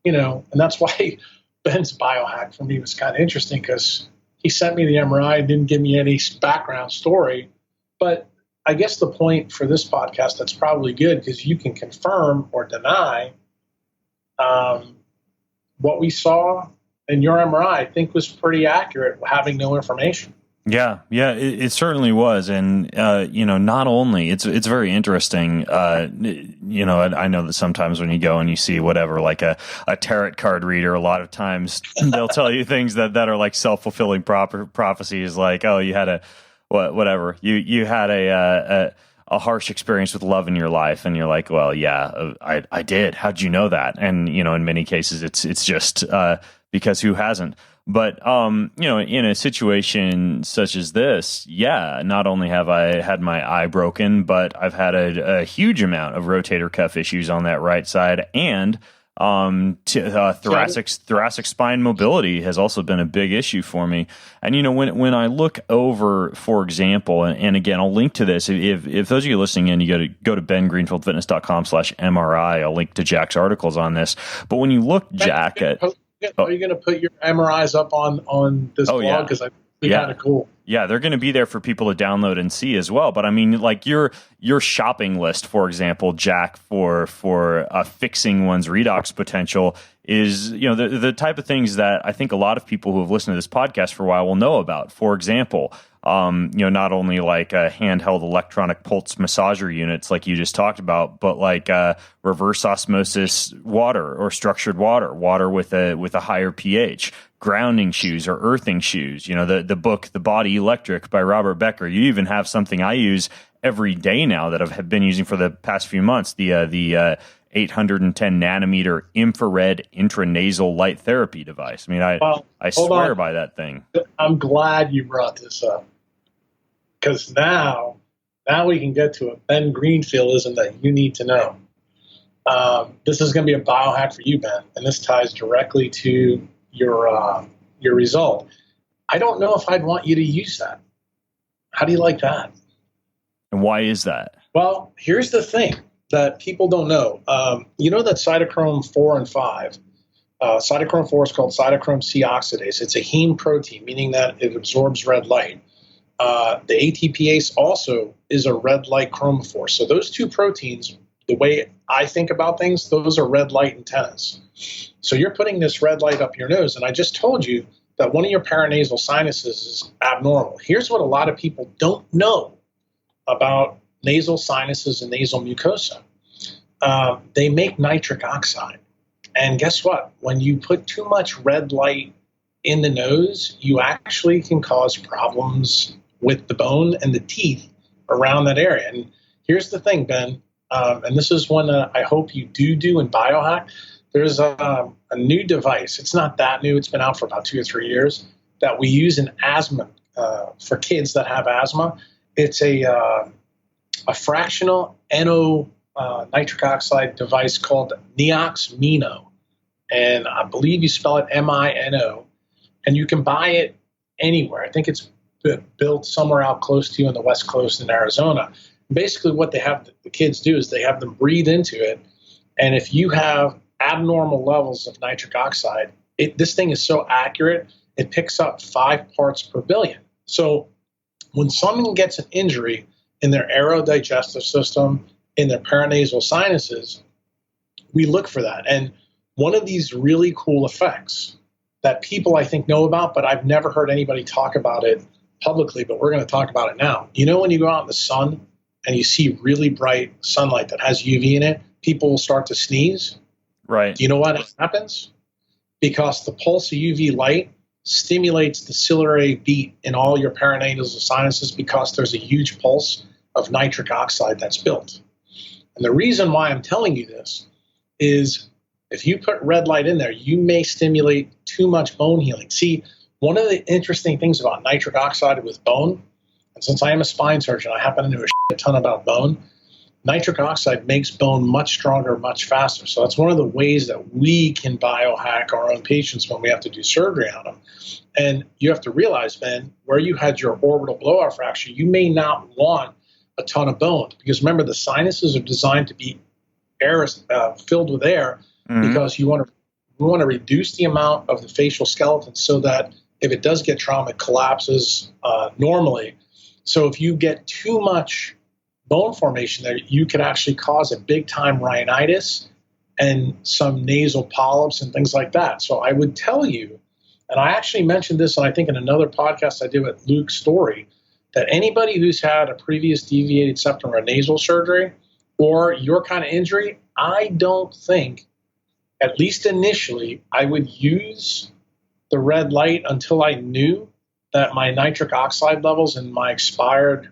And that's why Ben's biohack for me was kind of interesting, because he sent me the MRI and didn't give me any background story. But I guess the point for this podcast that's probably good, because you can confirm or deny what we saw in your MRI, I think was pretty accurate, having no information. Yeah, it certainly was. And, not only, it's very interesting, I know that sometimes when you go and you see whatever, like a tarot card reader, a lot of times they'll tell you things that are like self-fulfilling prophecies, like, oh, you had you had a harsh experience with love in your life. And you're like, well, yeah, I did. How'd you know that? And, in many cases, it's just because who hasn't? But, in a situation such as this, not only have I had my eye broken, but I've had a huge amount of rotator cuff issues on that right side, and thoracic spine mobility has also been a big issue for me. And, when I look over, for example, and again, I'll link to this. If those of you listening in, you go to bengreenfieldfitness.com/MRI. I'll link to Jack's articles on this. But when you look, Jack, at... Are you going to put your MRIs up on this blog? Yeah. Because Be kind of cool. Yeah, they're going to be there for people to download and see as well. But I mean, like your shopping list, for example, Jack, for fixing one's redox potential is, the type of things that I think a lot of people who have listened to this podcast for a while will know about. For example, not only like handheld electronic pulse massager units like you just talked about, but like reverse osmosis water or structured water with a higher pH, grounding shoes or earthing shoes. The book The Body Electric by Robert Becker. You even have something I use every day now that I've been using for the past few months, the 810 nanometer infrared intranasal light therapy device. I mean, I swear by that thing. I'm glad you brought this up, because now we can get to a Ben Greenfieldism that you need to know. This is going to be a biohack for you, Ben, and this ties directly to your result. I don't know if I'd want you to use that. How do you like that? And why is that? Well, here's the thing that people don't know. You know that cytochrome 4 and 5, cytochrome 4 is called cytochrome C oxidase. It's a heme protein, meaning that it absorbs red light. The ATPase also is a red light chromophore. So those two proteins, the way I think about things, those are red light antennas. So you're putting this red light up your nose, and I just told you that one of your paranasal sinuses is abnormal. Here's what a lot of people don't know about nasal sinuses and nasal mucosa. They make nitric oxide. And guess what? When you put too much red light in the nose, you actually can cause problems with the bone and the teeth around that area. And here's the thing, Ben, and this is one that I hope you do in biohack. There's a new device. It's not that new. It's been out for about 2 or 3 years that we use in asthma for kids that have asthma. It's a fractional NO nitric oxide device called Neox-Mino. And I believe you spell it MINO. And you can buy it anywhere. I think it's built somewhere out close to you on the West Coast in Arizona. Basically what they have the kids do is they have them breathe into it. And if you have abnormal levels of nitric oxide, this thing is so accurate, it picks up 5 parts per billion. So when someone gets an injury in their aerodigestive system, in their paranasal sinuses, we look for that. And one of these really cool effects that people I think know about, but I've never heard anybody talk about it publicly, but we're going to talk about it now. You know, when you go out in the sun and you see really bright sunlight that has UV in it, people will start to sneeze. Right. Do you know what happens? Because the pulse of UV light stimulates the ciliary beat in all your paranasal sinuses because there's a huge pulse of nitric oxide that's built. And the reason why I'm telling you this is if you put red light in there, you may stimulate too much bone healing. See, one of the interesting things about nitric oxide with bone, and since I am a spine surgeon, I happen to know a shit ton about bone. Nitric oxide makes bone much stronger, much faster. So that's one of the ways that we can biohack our own patients when we have to do surgery on them. And you have to realize, Ben, where you had your orbital blowout fracture, you may not want a ton of bone because remember, the sinuses are designed to be air filled with air because you want to reduce the amount of the facial skeleton so that if it does get trauma, it collapses normally. So if you get too much bone formation there, you could actually cause a big-time rhinitis and some nasal polyps and things like that. So I would tell you, and I actually mentioned this, and I think in another podcast I did with Luke Story, that anybody who's had a previous deviated septum or nasal surgery or your kind of injury, I don't think, at least initially, I would use the red light until I knew that my nitric oxide levels in my expired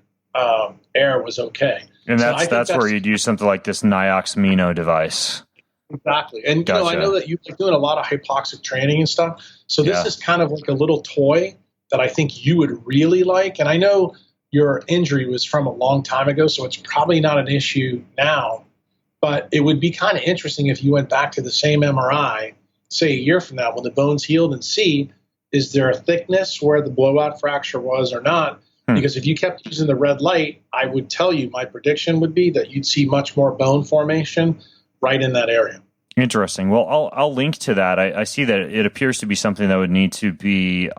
air was okay. And that's where you'd use something like this Neox-Mino device. Exactly. And Gotcha. I know that you're doing a lot of hypoxic training and stuff. So this is kind of like a little toy that I think you would really like. And I know your injury was from a long time ago, so it's probably not an issue now. But it would be kind of interesting if you went back to the same MRI, say a year from now, when the bone's healed, and see, is there a thickness where the blowout fracture was or not? Because if you kept using the red light, I would tell you my prediction would be that you'd see much more bone formation right in that area. Interesting. Well, I'll link to that. I see that it appears to be something that would need to be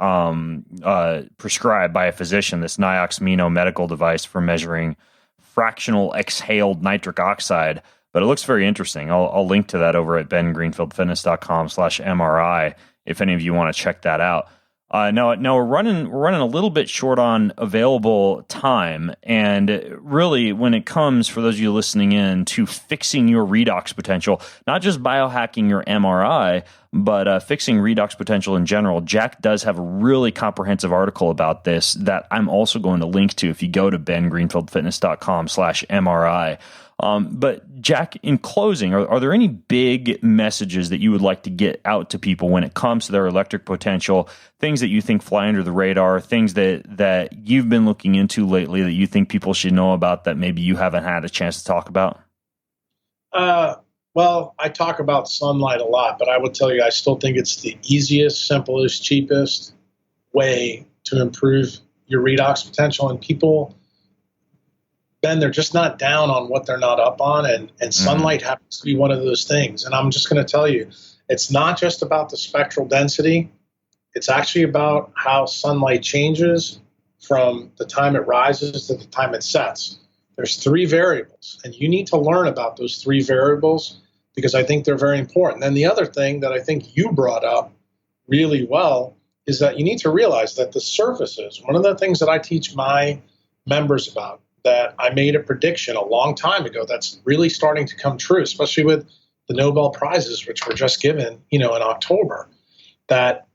prescribed by a physician, this Nioxamino medical device for measuring fractional exhaled nitric oxide. But it looks very interesting. I'll link to that over at bengreenfieldfitness.com/MRI if any of you want to check that out. Now we're running a little bit short on available time, and really, when it comes, for those of you listening in, to fixing your redox potential, not just biohacking your MRI, but fixing redox potential in general, Jack does have a really comprehensive article about this that I'm also going to link to if you go to bengreenfieldfitness.com/MRI. But Jack, in closing, are there any big messages that you would like to get out to people when it comes to their electric potential, things that you think fly under the radar, things that you've been looking into lately that you think people should know about that maybe you haven't had a chance to talk about? Well, I talk about sunlight a lot, but I would tell you I still think it's the easiest, simplest, cheapest way to improve your redox potential. And people, Ben, they're just not down on what they're not up on, and sunlight happens to be one of those things. And I'm just going to tell you, it's not just about the spectral density. It's actually about how sunlight changes from the time it rises to the time it sets. There's 3 variables, and you need to learn about those 3 variables because I think they're very important. And the other thing that I think you brought up really well is that you need to realize that the surfaces, one of the things that I teach my members about, that I made a prediction a long time ago that's really starting to come true, especially with the Nobel Prizes, which were just given, in October, that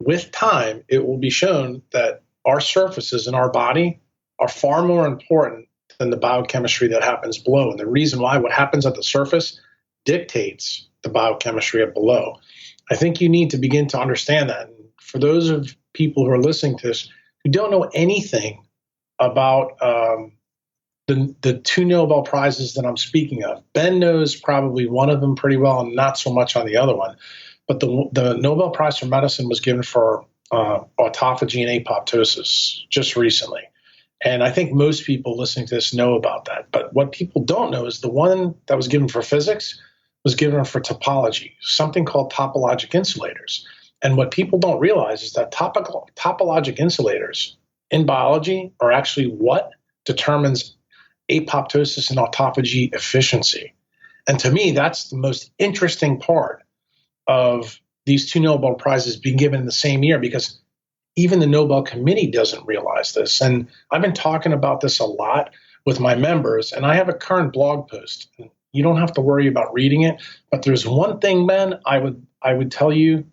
with time, it will be shown that our surfaces in our body are far more important than the biochemistry that happens below. And the reason why, what happens at the surface dictates the biochemistry at below. I think you need to begin to understand that. And for those of people who are listening to this who don't know anything about the 2 Nobel Prizes that I'm speaking of, Ben knows probably one of them pretty well and not so much on the other one. But the Nobel Prize for Medicine was given for autophagy and apoptosis just recently. And I think most people listening to this know about that. But what people don't know is the one that was given for physics was given for topology, something called topologic insulators. And what people don't realize is that topologic insulators in biology are actually what determines apoptosis and autophagy efficiency. And to me, that's the most interesting part of these 2 Nobel Prizes being given in the same year, because even the Nobel Committee doesn't realize this. And I've been talking about this a lot with my members, and I have a current blog post. You don't have to worry about reading it, but there's one thing, Ben, I would tell you,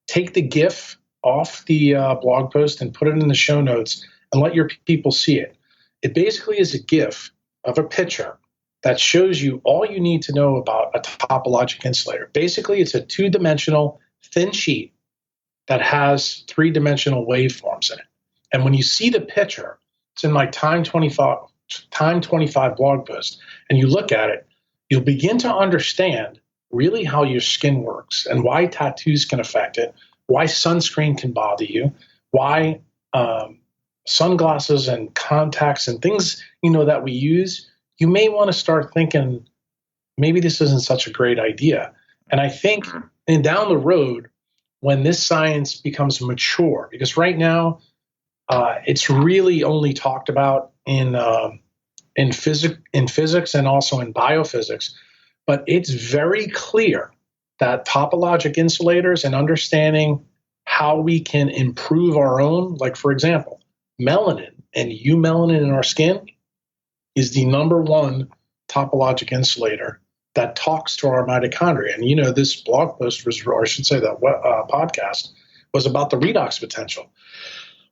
take the GIF off the blog post and put it in the show notes and let your people see it. It basically is a GIF of a picture that shows you all you need to know about a topologic insulator. Basically, it's a 2-dimensional thin sheet that has 3-dimensional waveforms in it. And when you see the picture, it's in my Time 25 blog post, and you look at it, you'll begin to understand really how your skin works and why tattoos can affect it, why sunscreen can bother you, why sunglasses and contacts and things, that we use, you may want to start thinking, maybe this isn't such a great idea. And I think down the road, when this science becomes mature, because right now it's really only talked about in physics and also in biophysics, but it's very clear that topologic insulators and understanding how we can improve our own, like for example, melanin and eumelanin in our skin is the number 1 topologic insulator that talks to our mitochondria. And this blog post was, or I should say that podcast was about the redox potential.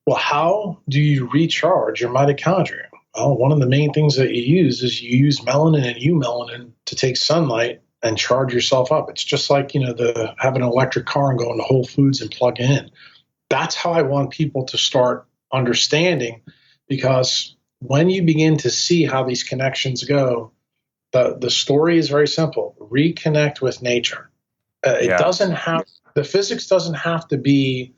Well, how do you recharge your mitochondria? Well, one of the main things that you use is you use melanin and eumelanin to take sunlight and charge yourself up. It's just like, having an electric car and going to Whole Foods and plug it in. That's how I want people to start understanding, because when you begin to see how these connections go, the story is very simple. Reconnect with nature. It doesn't have, the physics doesn't have to be,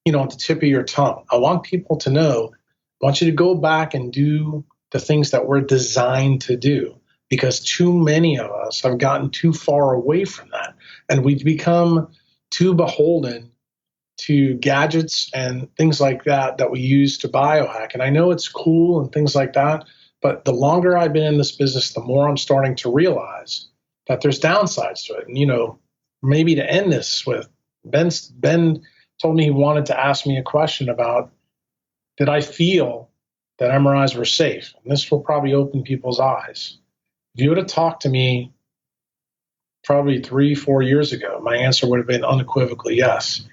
at the tip of your tongue. I want people to know, I want you to go back and do the things that we're designed to do, because too many of us have gotten too far away from that. And we've become too beholden to gadgets and things like that we use to biohack. And I know it's cool and things like that, but the longer I've been in this business, the more I'm starting to realize that there's downsides to it. And, maybe to end this with, Ben told me he wanted to ask me a question about, did I feel that MRIs were safe? And this will probably open people's eyes. If you would have talked to me probably 3-4 years ago, my answer would have been unequivocally yes.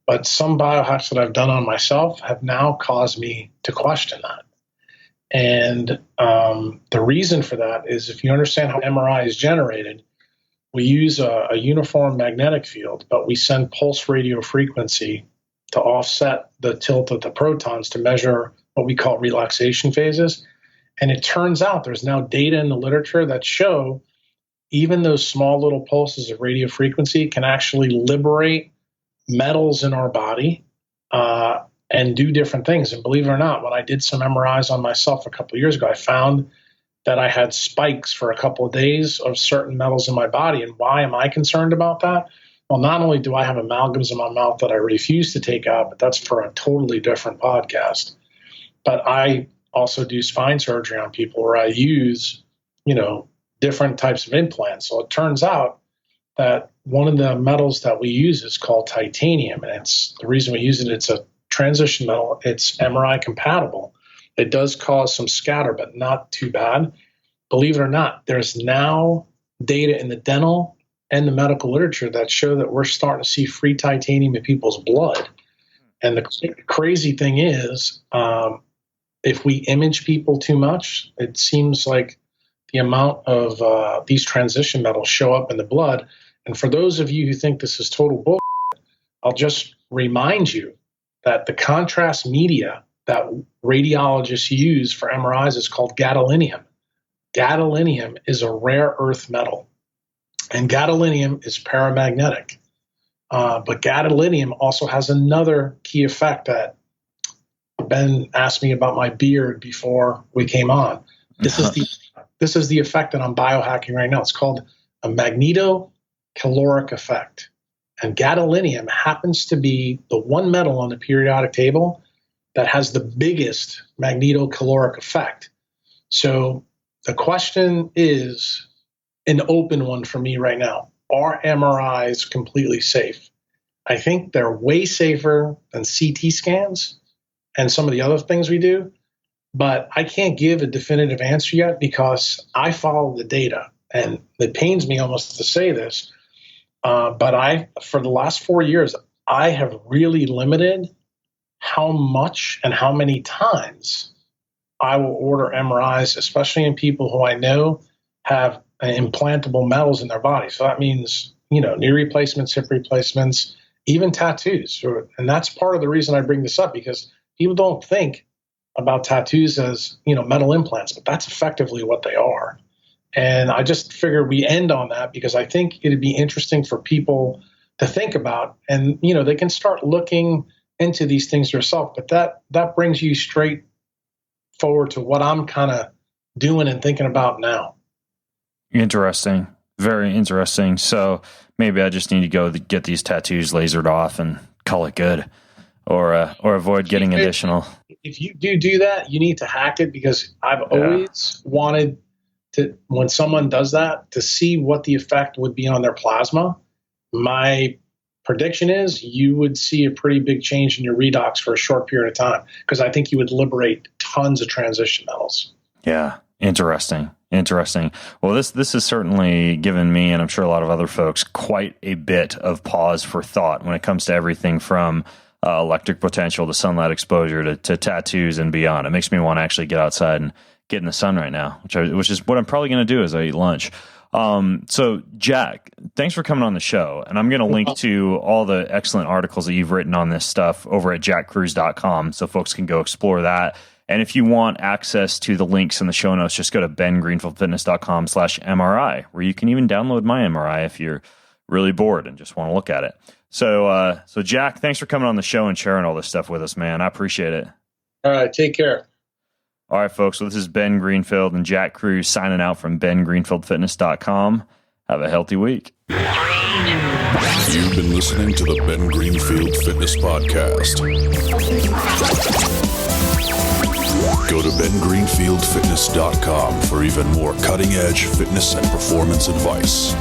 But some biohacks that I've done on myself have now caused me to question that. And the reason for that is, if you understand how MRI is generated, we use a uniform magnetic field, but we send pulse radio frequency to offset the tilt of the protons to measure what we call relaxation phases. And it turns out there's now data in the literature that show even those small little pulses of radio frequency can actually liberate metals in our body and do different things. And believe it or not, when I did some MRIs on myself a couple of years ago, I found that I had spikes for a couple of days of certain metals in my body. And why am I concerned about that? Well, not only do I have amalgams in my mouth that I refuse to take out, but that's for a totally different podcast. But I also do spine surgery on people where I use, different types of implants. So it turns out that one of the metals that we use is called titanium. And it's the reason we use it, it's a transition metal. It's MRI compatible. It does cause some scatter, but not too bad. Believe it or not, there's now data in the dental and the medical literature that show that we're starting to see free titanium in people's blood. And the crazy thing is, if we image people too much, it seems like the amount of these transition metals show up in the blood. And for those of you who think this is total bull, I'll just remind you that the contrast media that radiologists use for MRIs is called gadolinium. Gadolinium is a rare earth metal, and gadolinium is paramagnetic. But gadolinium also has another key effect that Ben asked me about my beard before we came on. This is the effect that I'm biohacking right now. It's called a magnetocaloric effect. And gadolinium happens to be the one metal on the periodic table that has the biggest magnetocaloric effect. So the question is an open one for me right now. Are MRIs completely safe? I think they're way safer than CT scans and some of the other things we do, but I can't give a definitive answer yet because I follow the data. And it pains me almost to say this, but for the last 4 years, I have really limited how much and how many times I will order MRIs, especially in people who I know have implantable metals in their body. So that means, knee replacements, hip replacements, even tattoos. And that's part of the reason I bring this up, because people don't think about tattoos as, metal implants, but that's effectively what they are. And I just figured we end on that because I think it'd be interesting for people to think about, and, they can start looking into these things yourself. But that brings you straight forward to what I'm kind of doing and thinking about now. Interesting. Very interesting. So maybe I just need to go get these tattoos lasered off and call it good, or avoid getting additional. If you do that, you need to hack it, because I've always wanted to, when someone does that, to see what the effect would be on their plasma. My prediction is you would see a pretty big change in your redox for a short period of time, because I think you would liberate tons of transition metals. Yeah. Interesting. Well, this has certainly given me, and I'm sure a lot of other folks, quite a bit of pause for thought when it comes to everything from electric potential to sunlight exposure to tattoos and beyond. It makes me want to actually get outside and get in the sun right now, which is what I'm probably going to do as I eat lunch. So Jack, thanks for coming on the show. And I'm going to link to all the excellent articles that you've written on this stuff over at jackkruse.com, so folks can go explore that. And if you want access to the links in the show notes, just go to bengreenfieldfitness.com/MRI, where you can even download my MRI if you're really bored and just want to look at it. So Jack, thanks for coming on the show and sharing all this stuff with us, man. I appreciate it. All right. Take care. All right, folks. So this is Ben Greenfield and Jack Kruse signing out from bengreenfieldfitness.com. Have a healthy week. 3, You've been listening to the Ben Greenfield Fitness Podcast. Go to bengreenfieldfitness.com for even more cutting-edge fitness and performance advice.